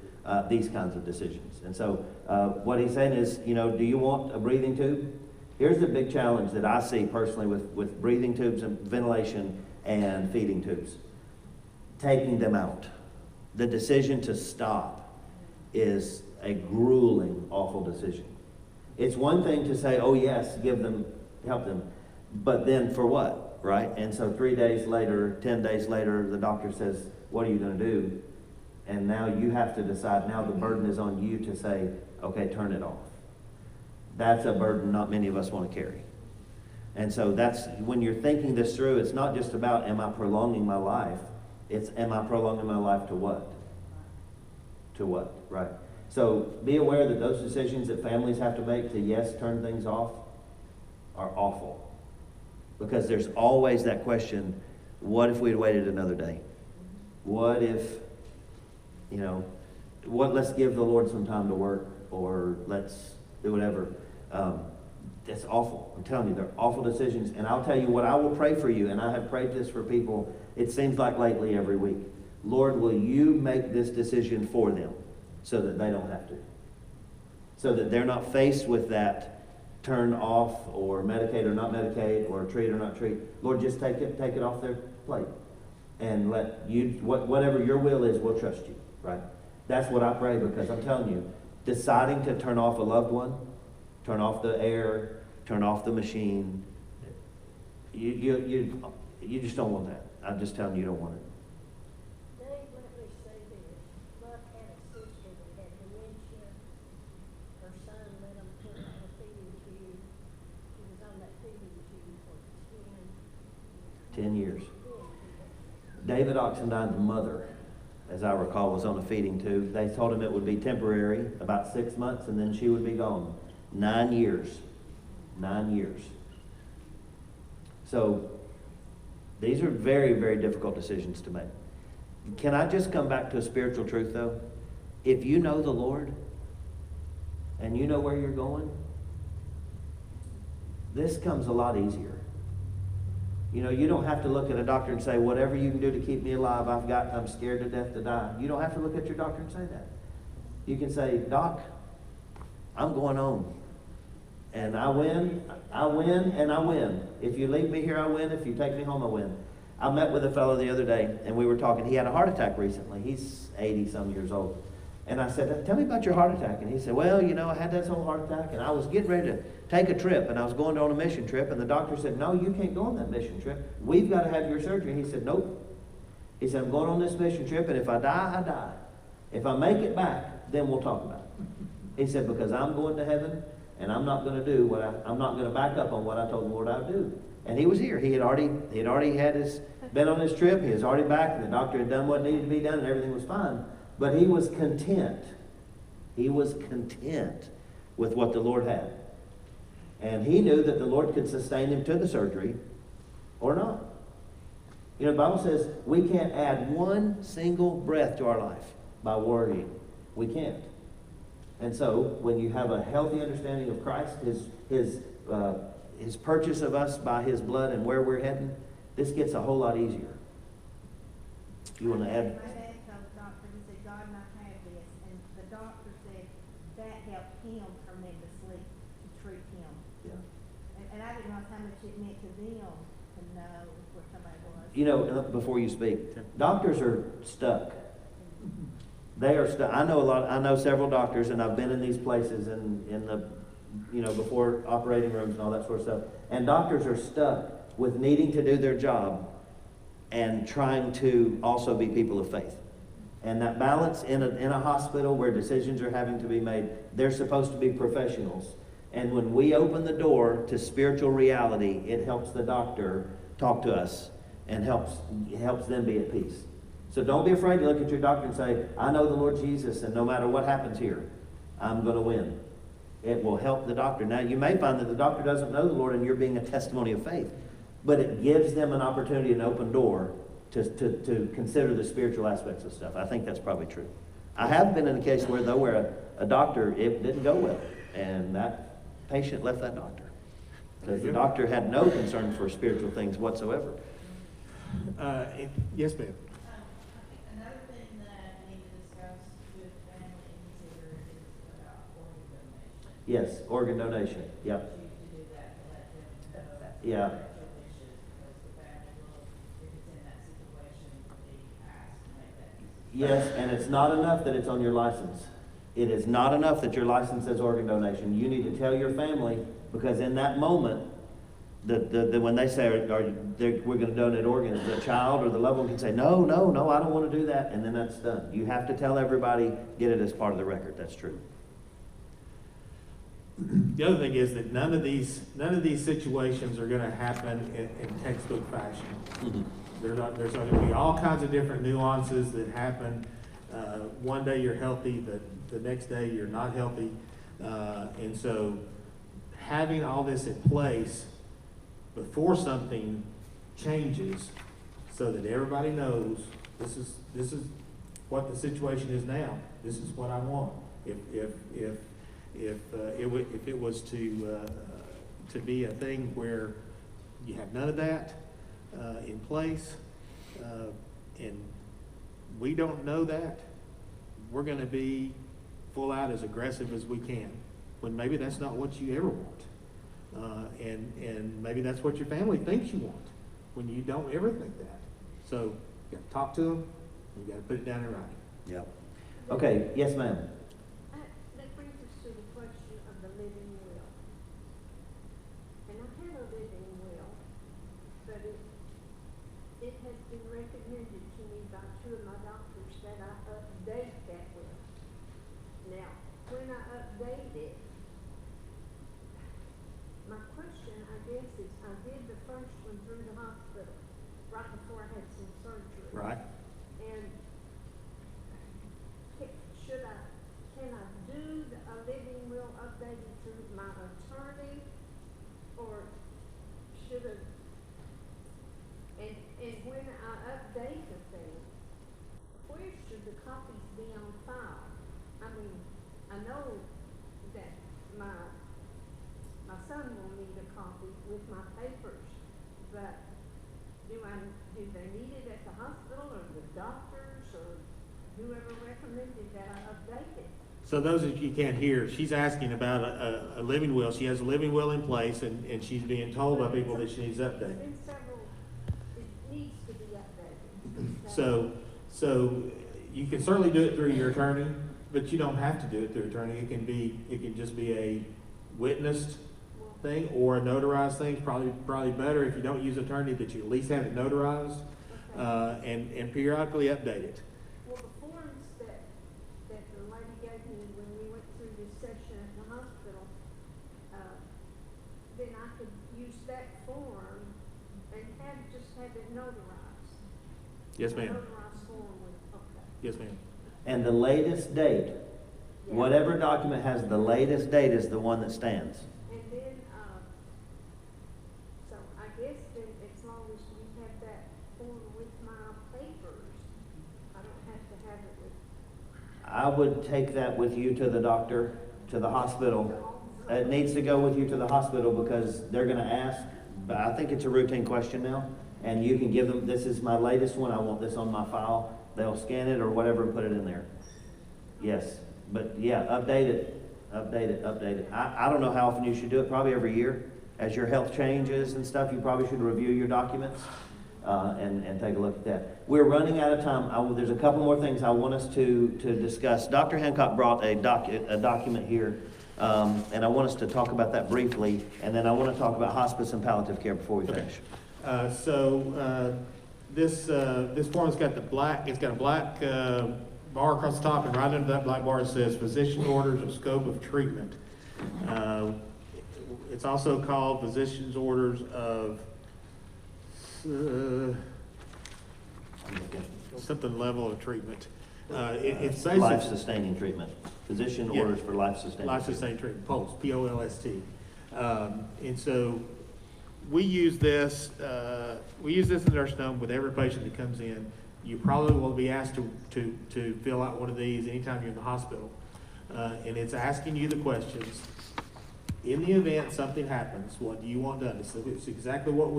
these kinds of decisions. And so what he's saying is, you know, do you want a breathing tube? Here's the big challenge that I see personally with breathing tubes and ventilation and feeding tubes. Taking them out. The decision to stop is a grueling, awful decision. It's one thing to say, oh yes, give them, help them, but then for what, right? And so 3 days later, 10 days later, the doctor says, what are you going to do? And now you have to decide, now the burden is on you to say, okay, turn it off. That's a burden not many of us want to carry. And so that's, when you're thinking this through, it's not just about, am I prolonging my life? It's, am I prolonging my life to what? To what, right? So be aware that those decisions that families have to make to, yes, turn things off, are awful. Because there's always that question, what if we'd waited another day? What if, you know, let's give the Lord some time to work, or let's do whatever. That's awful. I'm telling you, they're awful decisions. And I'll tell you what, I will pray for you, and I have prayed this for people, it seems like lately every week. Lord, will you make this decision for them so that they don't have to? So that they're not faced with that turn off or medicate or not medicate or treat or not treat. Lord, just take it off their plate. And let you, whatever your will is, we'll trust you, right? That's what I pray, because I'm telling you, deciding to turn off a loved one, turn off the air, turn off the machine, you just don't want that. I'm just telling you, you don't want it. Dave, let me say this. Buck had a sister that had dementia. Her son let him put her on a feeding tube. She was on that feeding tube for 10 years. David Oxendine's mother, as I recall, was on a feeding tube. They told him it would be temporary, about 6 months, and then she would be gone. 9 years. 9 years. So these are very, very difficult decisions to make. Can I just come back to a spiritual truth, though? If you know the Lord and you know where you're going, this comes a lot easier. You know, you don't have to look at a doctor and say, whatever you can do to keep me alive, I'm scared to death to die. You don't have to look at your doctor and say that. You can say, Doc, I'm going home. And I win, and I win. If you leave me here, I win. If you take me home, I win. I met with a fellow the other day, and we were talking. He had a heart attack recently. He's 80-some years old. And I said, tell me about your heart attack. And he said, well, you know, I had this whole heart attack, and I was getting ready to take a trip, and I was going on a mission trip, and the doctor said, no, you can't go on that mission trip. We've got to have your surgery. He said, nope. He said, I'm going on this mission trip, and if I die, I die. If I make it back, then we'll talk about it. He said, because I'm going to heaven, and I'm not going to do I'm not going to back up on what I told the Lord I would do. And he was here. He had already been on his trip. He was already back, and the doctor had done what needed to be done, and everything was fine. But he was content. He was content with what the Lord had. And he knew that the Lord could sustain him to the surgery or not. You know, the Bible says we can't add one single breath to our life by worrying. We can't. And so, when you have a healthy understanding of Christ, his purchase of us by his blood and where we're heading, this gets a whole lot easier. You want to add? My dad told the doctor, he said, God and I have this, and the doctor said that helped And I didn't realize how much it meant to them to know where somebody was. You know, before you speak, doctors are stuck. They are stuck. I know several doctors, and I've been in these places in the, you know, before operating rooms and all that sort of stuff. And doctors are stuck with needing to do their job and trying to also be people of faith. And that balance in a hospital where decisions are having to be made, they're supposed to be professionals. And when we open the door to spiritual reality, it helps the doctor talk to us and helps them be at peace. So don't be afraid to look at your doctor and say, I know the Lord Jesus, and no matter what happens here, I'm going to win. It will help the doctor. Now, you may find that the doctor doesn't know the Lord and you're being a testimony of faith, but it gives them an opportunity, an open door to consider the spiritual aspects of stuff. I think that's probably true. I have been in a case where a doctor, it didn't go well, and that patient left that doctor because the doctor had no concern for spiritual things whatsoever. Yes, ma'am. I think another thing that we need to discuss with family and consider is about organ donation. Yes, organ donation. Yep. To do that, to let them know. Yeah. Your wishes, because the family will, if it's in that situation, be asked to make that decision. Yes, and it's not enough that it's on your license. It is not enough that your license says organ donation. You need to tell your family, because in that moment, when they say we're going to donate organs, the child or the loved one can say, no, I don't want to do that, and then that's done. You have to tell everybody, get it as part of the record. That's true. The other thing is that none of these situations are going to happen in textbook fashion. Mm-hmm. There's going to be all kinds of different nuances that happen. One day you're healthy, the next day you're not healthy, and so having all this in place before something changes, so that everybody knows this is what the situation is now. This is what I want. If it was to be a thing where you have none of that in place, and we don't know that, we're going to be full out as aggressive as we can, when maybe that's not what you ever want. And maybe that's what your family thinks you want, when you don't ever think that. So you got to talk to them, you got to put it down in writing. Yep. Okay, yes, ma'am. That brings us to the question of the living will. And I have a living will, but it has been recommended to me by two of my doctors that I update that will. Now, when I update it, my question, I guess, is I did the first one through the hospital right before I had some surgery. Right. And can I do a living will updated through my attorney, or should I? And when I update the thing, where should the copies be on file? I mean, I know that my son will need a copy with my papers, but do they need it at the hospital or the doctors or whoever recommended that I update it? So those of you can't hear, she's asking about a living will. She has a living will in place, and she's being told by people that she needs updated. There's been several, it needs to be updated. So you can certainly do it through your attorney, but you don't have to do it through attorney. It can just be a witnessed thing or a notarized thing. Probably better if you don't use attorney, that you at least have it notarized, and periodically update it. Well, the forms that the lady gave me when we went through this session at the hospital, then I could use that form and just have it notarized. Yes, ma'am. Notarized form with, okay. Yes, ma'am. And the latest date, Yeah. whatever document has the latest date is the one that stands. And then, so I guess then as long as we have that form with my papers, I don't have to have it with. I would take that with you to the doctor, to the hospital. It needs to go with you to the hospital because they're going to ask, but I think it's a routine question now, and you can give them, this is my latest one, I want this on my file. They'll scan it or whatever and put it in there. Yes, but yeah, update it. I don't know how often you should do it, probably every year. as your health changes and stuff, you probably should review your documents and take a look at that. We're running out of time. There's a couple more things I want us to discuss. Dr. Hancock brought a document here, and I want us to talk about that briefly, and then I want to talk about hospice and palliative care before we finish. This form's got it's got a black bar across the top, and right under that black bar it says physician orders of scope of treatment. It's also called physician's orders of something level of treatment. It's basically life-sustaining treatment. Physician orders for life-sustaining life-sustaining treatment, POLST, P-O-L-S-T. And so we use this in the nursing home with every patient that comes in. You probably will be asked to fill out one of these anytime you're in the hospital. And it's asking you the questions. In the event something happens, what do you want done? It's exactly what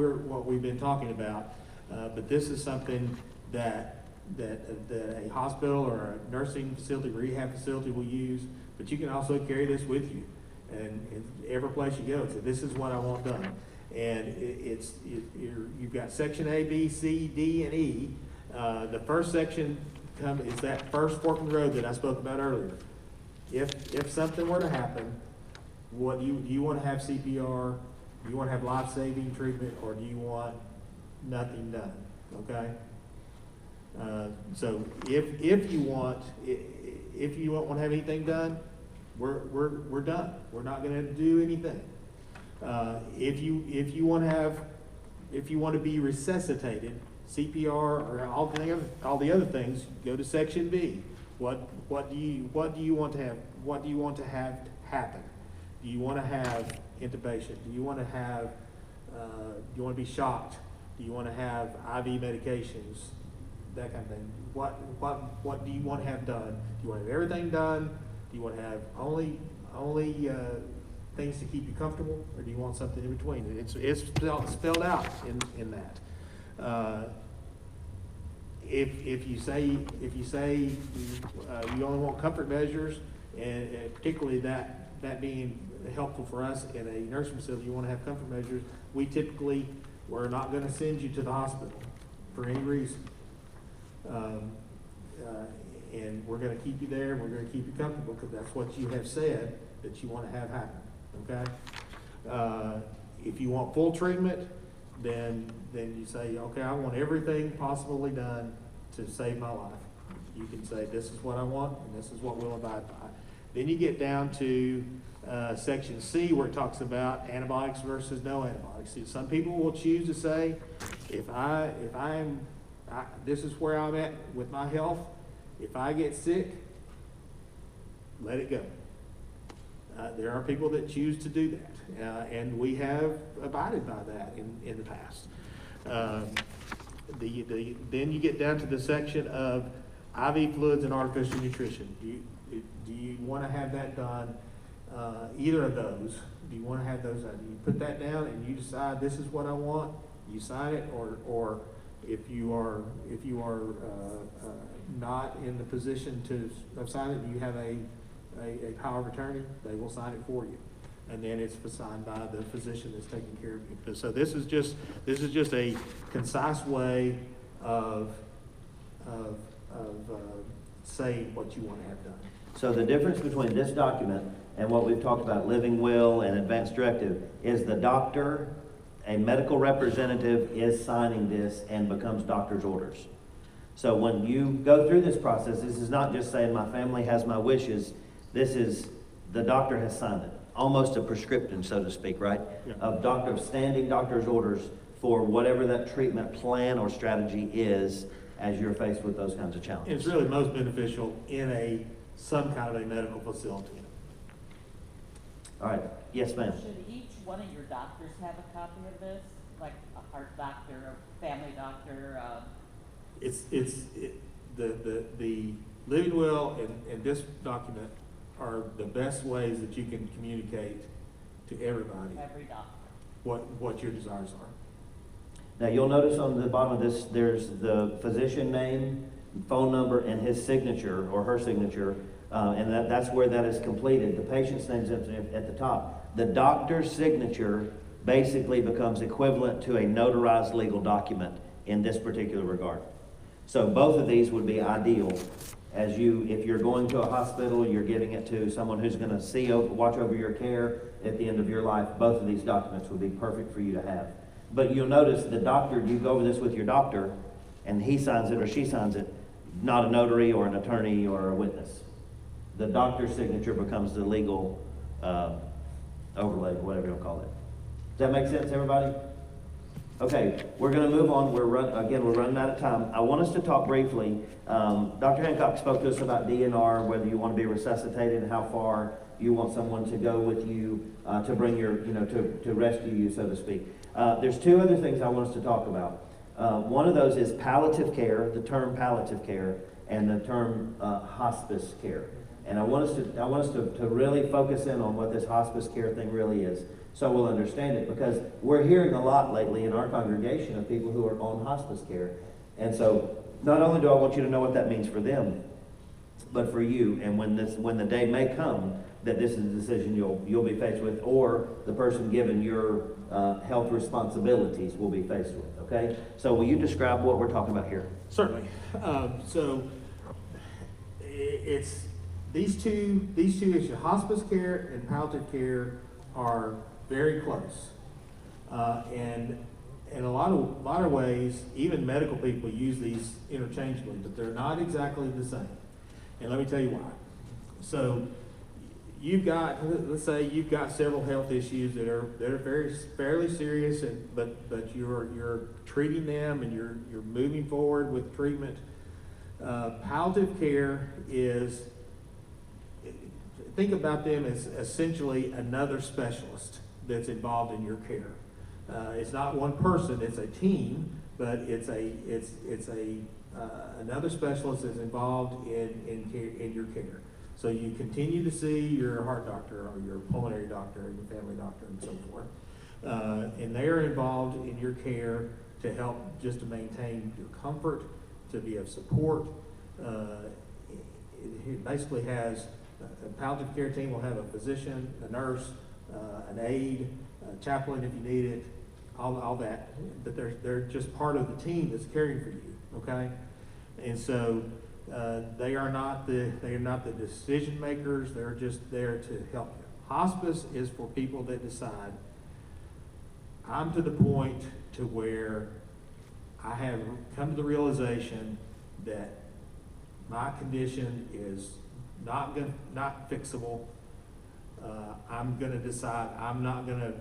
we've been talking about. But this is something that a hospital or a nursing facility, rehab facility will use. But you can also carry this with you, and every place you go. So this is what I want done. And you've got section A, B, C, D, and E. The first section is that first fork in the road that I spoke about earlier. If something were to happen, what do you want to have CPR? Do you want to have life-saving treatment, or do you want nothing done? Okay. So if you want to have anything done, we're done. We're not going to do anything. If you want to be resuscitated, CPR or all the other things, go to section B. What do you want to have? What do you want to have happen? Do you want to have intubation? Do you want to have? Do you want to be shocked? Do you want to have IV medications? That kind of thing. What do you want to have done? Do you want to have everything done? Do you want to have only things to keep you comfortable, or do you want something in between? It's spelled out in that. If you say you only want comfort measures, and particularly that being helpful for us in a nursing facility, you want to have comfort measures. We're not going to send you to the hospital for any reason, and we're going to keep you there. We're going to keep you comfortable because that's what you have said that you want to have happen. Okay. If you want full treatment, then you say, okay, I want everything possibly done to save my life. You can say, this is what I want, and this is what we'll abide by. Then you get down to section C, where it talks about antibiotics versus no antibiotics. See, some people will choose to say, this is where I'm at with my health. If I get sick, let it go. There are people that choose to do that, and we have abided by that in the past. Then you get down to the section of IV fluids and artificial nutrition. Do you want to have that done? Either of those. Do you want to have those done? You put that down and you decide this is what I want. You sign it, or if you are not in the position to sign it, you have a power of attorney. They will sign it for you, and then it's signed by the physician that's taking care of you. So this is just a concise way of saying what you want to have done. So the difference between this document and what we've talked about, living will and advance directive, is the doctor, a medical representative, is signing this and becomes doctor's orders. So when you go through this process, this is not just saying my family has my wishes. This is the doctor has signed it, almost a prescription, so to speak, right? Yeah. Of standing doctor's orders for whatever that treatment plan or strategy is as you're faced with those kinds of challenges. It's really most beneficial in some kind of a medical facility. All right. Yes, ma'am. Should each one of your doctors have a copy of this? Like a heart doctor, a family doctor? The living will and this document are the best ways that you can communicate to everybody Every doctor. what your desires are. Now you'll notice on the bottom of this, there's the physician name, phone number, and his signature or her signature, and that's where that is completed. The patient's name's at the top. The doctor's signature basically becomes equivalent to a notarized legal document in this particular regard. So both of these would be ideal as if you're going to a hospital, you're giving it to someone who's going to watch over your care at the end of your life. Both of these documents would be perfect for you to have. But you'll notice the doctor, you go over this with your doctor, and he signs it or she signs it, not a notary or an attorney or a witness. The doctor's signature becomes the legal overlay, whatever you'll call it. Does that make sense, everybody? Okay, we're going to move on. We're running out of time. I want us to talk briefly. Dr. Hancock spoke to us about DNR, whether you want to be resuscitated and how far you want someone to go with you to bring to rescue you, so to speak. There's two other things I want us to talk about. One of those is palliative care, the term palliative care, and the term hospice care. And I want us to really focus in on what this hospice care thing really is, so we'll understand it, because we're hearing a lot lately in our congregation of people who are on hospice care. And so not only do I want you to know what that means for them, but for you, and when the day may come that this is a decision you'll be faced with, or the person given your health responsibilities will be faced with, okay? So will you describe what we're talking about here? Certainly. So it's these two issues, hospice care and palliative care, are very close. And in a lot of ways, even medical people use these interchangeably, but they're not exactly the same. And let me tell you why. So let's say you've got several health issues that are fairly serious, but you're treating them and you're moving forward with treatment. Palliative care is, think about them as essentially another specialist that's involved in your care. It's not one person; it's a team, but it's another specialist that's involved in your care. So you continue to see your heart doctor or your pulmonary doctor or your family doctor and so forth, and they are involved in your care to help just to maintain your comfort, to be of support. It basically has a palliative care team will have a physician, a nurse, an aide, a chaplain if you need it, all that. But they're just part of the team that's caring for you. Okay, and so they are not the decision makers. They're just there to help you. Hospice is for people that decide, I'm to the point to where I have come to the realization that my condition is not fixable. I'm going to decide I'm not going to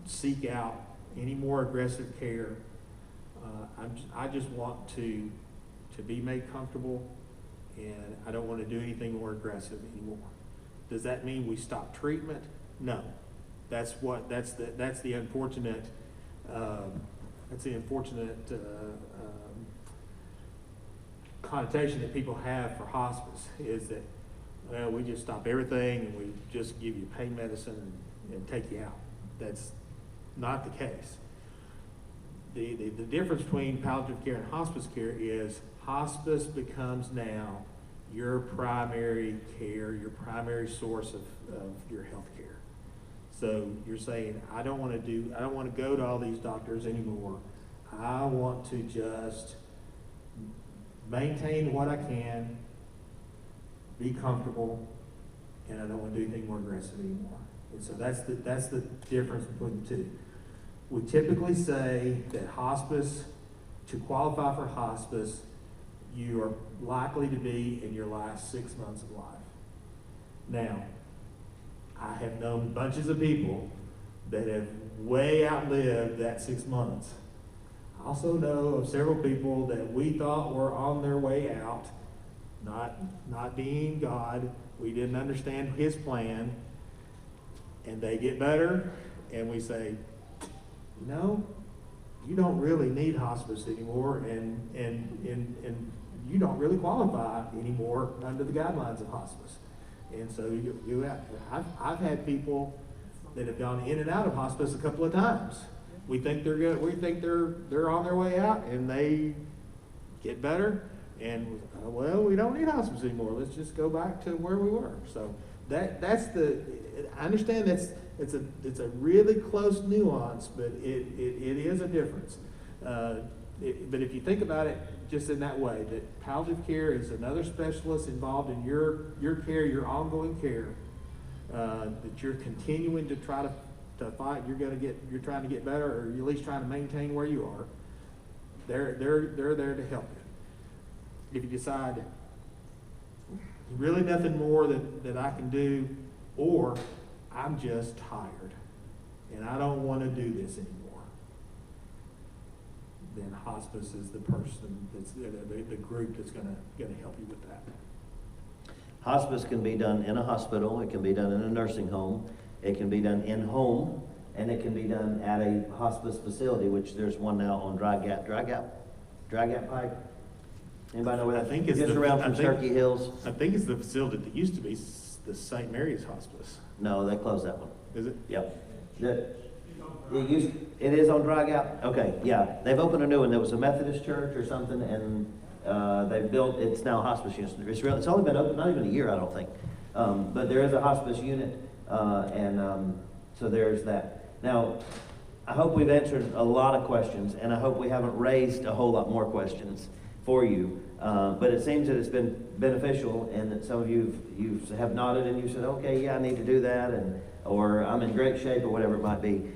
seek out any more aggressive care. I just want to be made comfortable, and I don't want to do anything more aggressive anymore. Does that mean we stop treatment? No. That's the unfortunate connotation that people have for hospice, is that, well, we just stop everything and we just give you pain medicine and take you out. That's not the case. The difference between palliative care and hospice care is hospice becomes now your primary care, your primary source of your health care. So you're saying, I don't want to go to all these doctors anymore. I want to just maintain what I can, be comfortable, and I don't want to do anything more aggressive anymore. And so that's the difference between the two. We typically say that hospice, to qualify for hospice, you are likely to be in your last 6 months of life. Now, I have known bunches of people that have way outlived that 6 months. I also know of several people that we thought were on their way out, not being God. We didn't understand His plan, and they get better, and we say, no, you don't really need hospice anymore, and you don't really qualify anymore under the guidelines of hospice. And so I've had people that have gone in and out of hospice a couple of times. We think they're good. We think they're on their way out, and they get better. And well, we don't need hospice anymore. Let's just go back to where we were. So I understand it's a really close nuance, but it is a difference. But if you think about it just in that way, that palliative care is another specialist involved in your care, your ongoing care, that you're continuing to try to fight, you're trying to get better, or you're at least trying to maintain where you are. They're there to help you. If you decide really nothing more that I can do, or I'm just tired and I don't want to do this anymore, then hospice is the person that's the group that's going to help you with that. Hospice can be done in a hospital, it can be done in a nursing home, it can be done in home, and it can be done at a hospice facility, which there's one now on Dry Gap Pike. Anybody know where that? I think it's just around from Turkey Hills. I think it's the facility that used to be the St. Mary's Hospice. No, they closed that one. Is it? Yep. It is on Dry Gap? Okay, yeah. They've opened a new one. There was a Methodist church or something, and they've built, it's now a hospice unit. It's only been open, not even a year, I don't think. But there is a hospice unit, so there's that. Now, I hope we've answered a lot of questions, and I hope we haven't raised a whole lot more questions for you. But it seems that it's been beneficial, and that some of you have nodded and you said, okay, yeah, I need to do that, or I'm in great shape, or whatever it might be.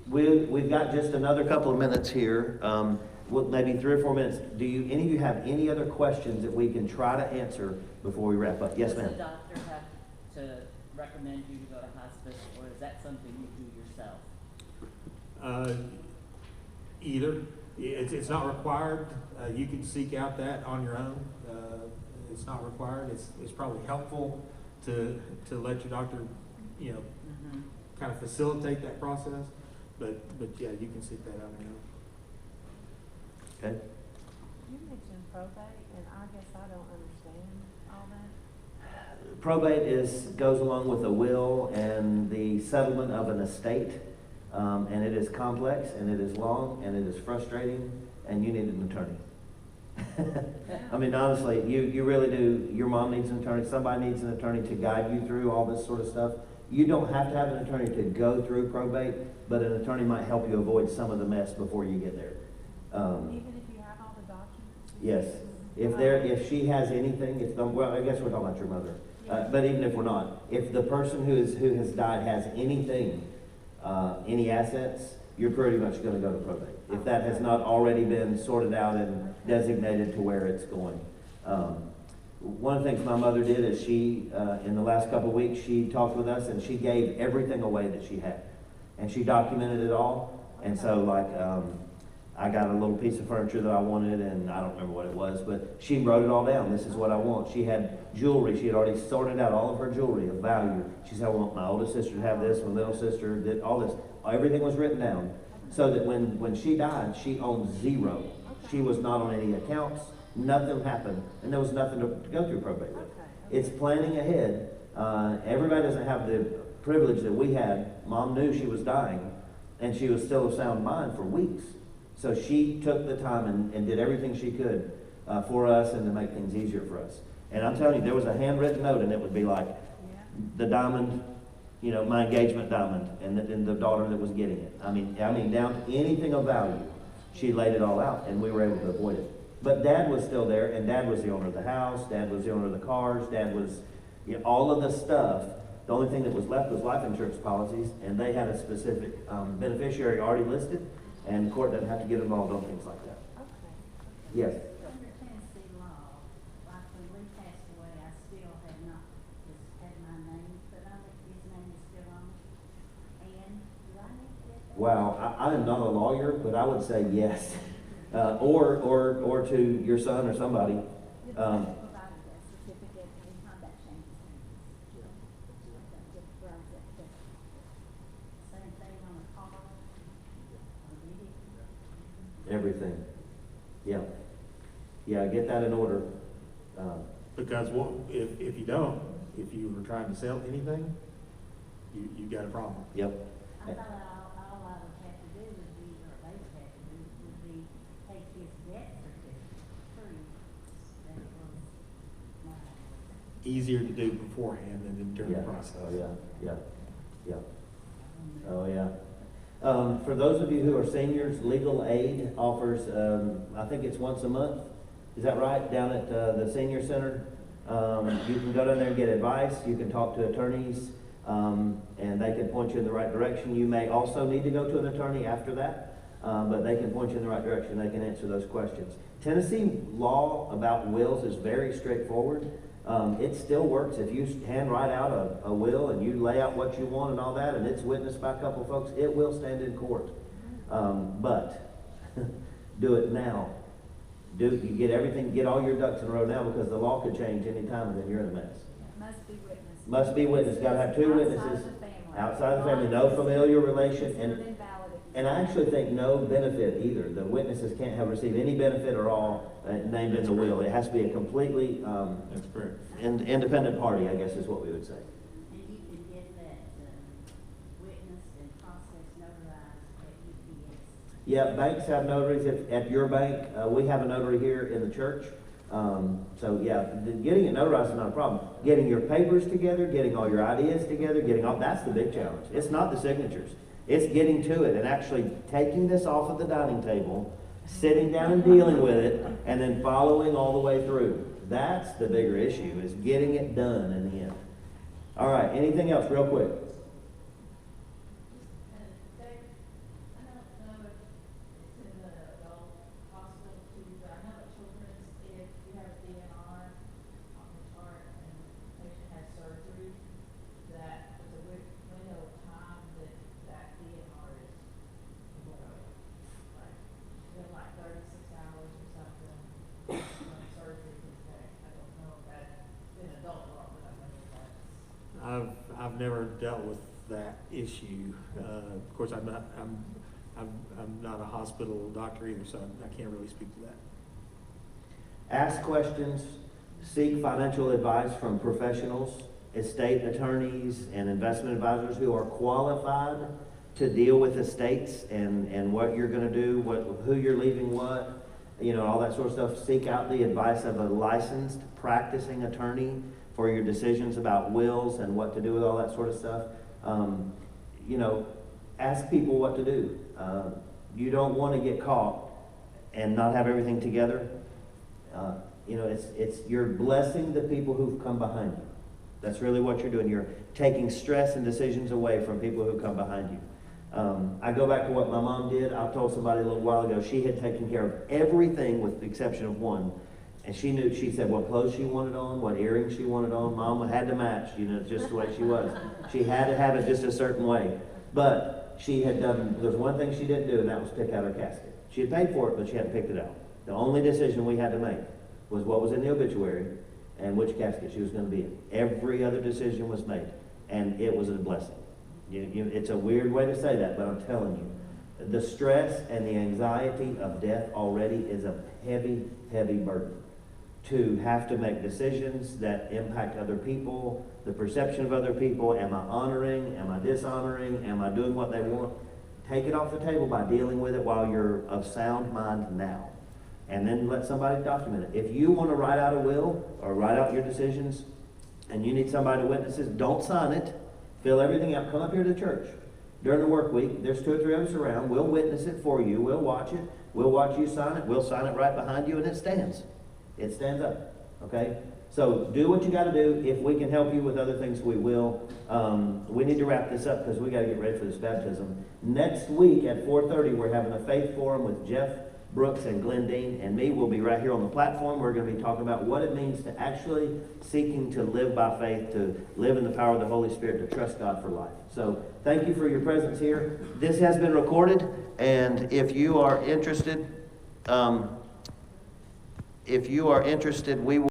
We've got just another couple of minutes here, maybe 3 or 4 minutes. Do any of you have any other questions that we can try to answer before we wrap up? Yes, ma'am. Does the doctor have to recommend you to go to hospice, or is that something you do yourself? Either. It's not required. You can seek out that on your own. It's not required. It's probably helpful to let your doctor, kind of facilitate that process. But yeah, you can seek that out on your own. Okay. You mentioned probate, and I guess I don't understand all that. Probate goes along with a will and the settlement of an estate. And it is complex, and it is long, and it is frustrating, and you need an attorney. I mean, honestly, you really do. Your mom needs an attorney. Somebody needs an attorney to guide you through all this sort of stuff. You don't have to have an attorney to go through probate, but an attorney might help you avoid some of the mess before you get there. Even if you have all the documents? Yes. If she has anything, well, I guess we're talking about your mother. But even if we're not, if the person who has died has anything, any assets, you're pretty much going to go to probate. If that has not already been sorted out and designated to where it's going. One of the things my mother did is she, in the last couple of weeks, she talked with us and she gave everything away that she had. And she documented it all. And so, I got a little piece of furniture that I wanted, and I don't remember what it was, but she wrote it all down. This is what I want. She had jewelry. She had already sorted out all of her jewelry of value. She said, I want my oldest sister to have this, my middle sister did all this. Everything was written down so that when she died, she owned zero. She was not on any accounts. Nothing happened, and there was nothing to go through probate with. It's planning ahead. Everybody doesn't have the privilege that we had. Mom knew she was dying, and she was still of sound mind for weeks. So she took the time and did everything she could for us and to make things easier for us. And I'm telling you, there was a handwritten note, and it would be like the diamond, my engagement diamond, and the daughter that was getting it. I mean, down to anything of value, she laid it all out, and we were able to avoid it. But Dad was still there, and Dad was the owner of the house. Dad was the owner of the cars. Dad was all of the stuff. The only thing that was left was life insurance policies, and they had a specific beneficiary already listed. And the court doesn't have to get involved on things like that. Okay. Yes. Under Tennessee law, like when we passed away, I still had not, just had my name put on it, his name is still on it. And do I need to get that? Wow, I am not a lawyer, but I would say yes. Or to your son or somebody. Did they provided that certificate anytime that changes hands? Same thing on a car? Everything. Yeah. Yeah, get that in order. Because if you don't, if you were trying to sell anything, you've got a problem. Yep. I thought all I would have to do would be, or they would have to do, would be take his death certificate, prove that it was mine. Easier to do beforehand than during the process. Oh, yeah. Yeah. Oh, yeah. For those of you who are seniors, legal aid offers, I think it's once a month. Is that right? Down at the senior center. You can go down there and get advice. You can talk to attorneys, and they can point you in the right direction. You may also need to go to an attorney after that, but they can point you in the right direction. They can answer those questions. Tennessee law about wills is very straightforward. It still works. If you hand write out a will and you lay out what you want and all that, and it's witnessed by a couple of folks, it will stand in court. But do it now. You get all your ducks in a row now, because the law could change any time and then you're in a mess. Must be witnessed. Must be witnessed. Got to have two witnesses outside of the family, no familiar relation, and I actually think no benefit either. The witnesses can't have received any benefit or all named in the will. It has to be a completely That's correct. independent party, I guess is what we would say. And you can get that witnessed and processed notarized at UPS. Yeah, banks have notaries. At your bank, we have a notary here in the church. So yeah, getting it notarized is not a problem. Getting your papers together, getting all your ideas together, that's the big challenge. It's not the signatures. It's getting to it and actually taking this off of the dining table, sitting down and dealing with it, and then following all the way through. That's the bigger issue, is getting it done in the end. All right, anything else real quick? Dave, I don't know if it's in the adult hospital too, but I know at children's, if you have DNR on the chart and the patient has surgery, that there's a window of time that DNR is below. Like, within like 36 hours or something, when surgery is back. I don't know if that's in adult law, but I know if that's. I've never dealt with that issue. Of course, I'm not a hospital doctor either, so I can't really speak to that. Ask questions, seek financial advice from professionals, estate attorneys, and investment advisors who are qualified to deal with estates and what you're going to do, who you're leaving what, all that sort of stuff. Seek out the advice of a licensed practicing attorney for your decisions about wills and what to do with all that sort of stuff. Ask people what to do. You don't want to get caught and not have everything together. You're blessing the people who've come behind you. That's really what you're doing. You're taking stress and decisions away from people who come behind you. I go back to what my mom did. I told somebody a little while ago, she had taken care of everything with the exception of one. And she said what clothes she wanted on, what earrings she wanted on. Mama had to match, just the way she was. She had to have it just a certain way. But there's one thing she didn't do, and that was pick out her casket. She had paid for it, but she hadn't picked it out. The only decision we had to make was what was in the obituary and which casket she was going to be in. Every other decision was made, and it was a blessing. It's a weird way to say that, but I'm telling you, the stress and the anxiety of death already is a heavy, heavy burden. To have to make decisions that impact other people, the perception of other people. Am I honoring? Am I dishonoring? Am I doing what they want? Take it off the table by dealing with it while you're of sound mind now. And then let somebody document it. If you want to write out a will or write out your decisions and you need somebody to witness it, don't sign it. Fill everything out. Come up here to the church. During the work week, there's 2 or 3 of us around. We'll witness it for you. We'll watch it. We'll watch you sign it. We'll sign it right behind you, and it stands. It stands up, okay? So do what you got to do. If we can help you with other things, we will. We need to wrap this up because we got to get ready for this baptism. Next week at 4:30, we're having a faith forum with Jeff Brooks and Glenn Dean and me. We'll be right here on the platform. We're going to be talking about what it means to actually seeking to live by faith, to live in the power of the Holy Spirit, to trust God for life. So thank you for your presence here. This has been recorded, and if you are interested, we will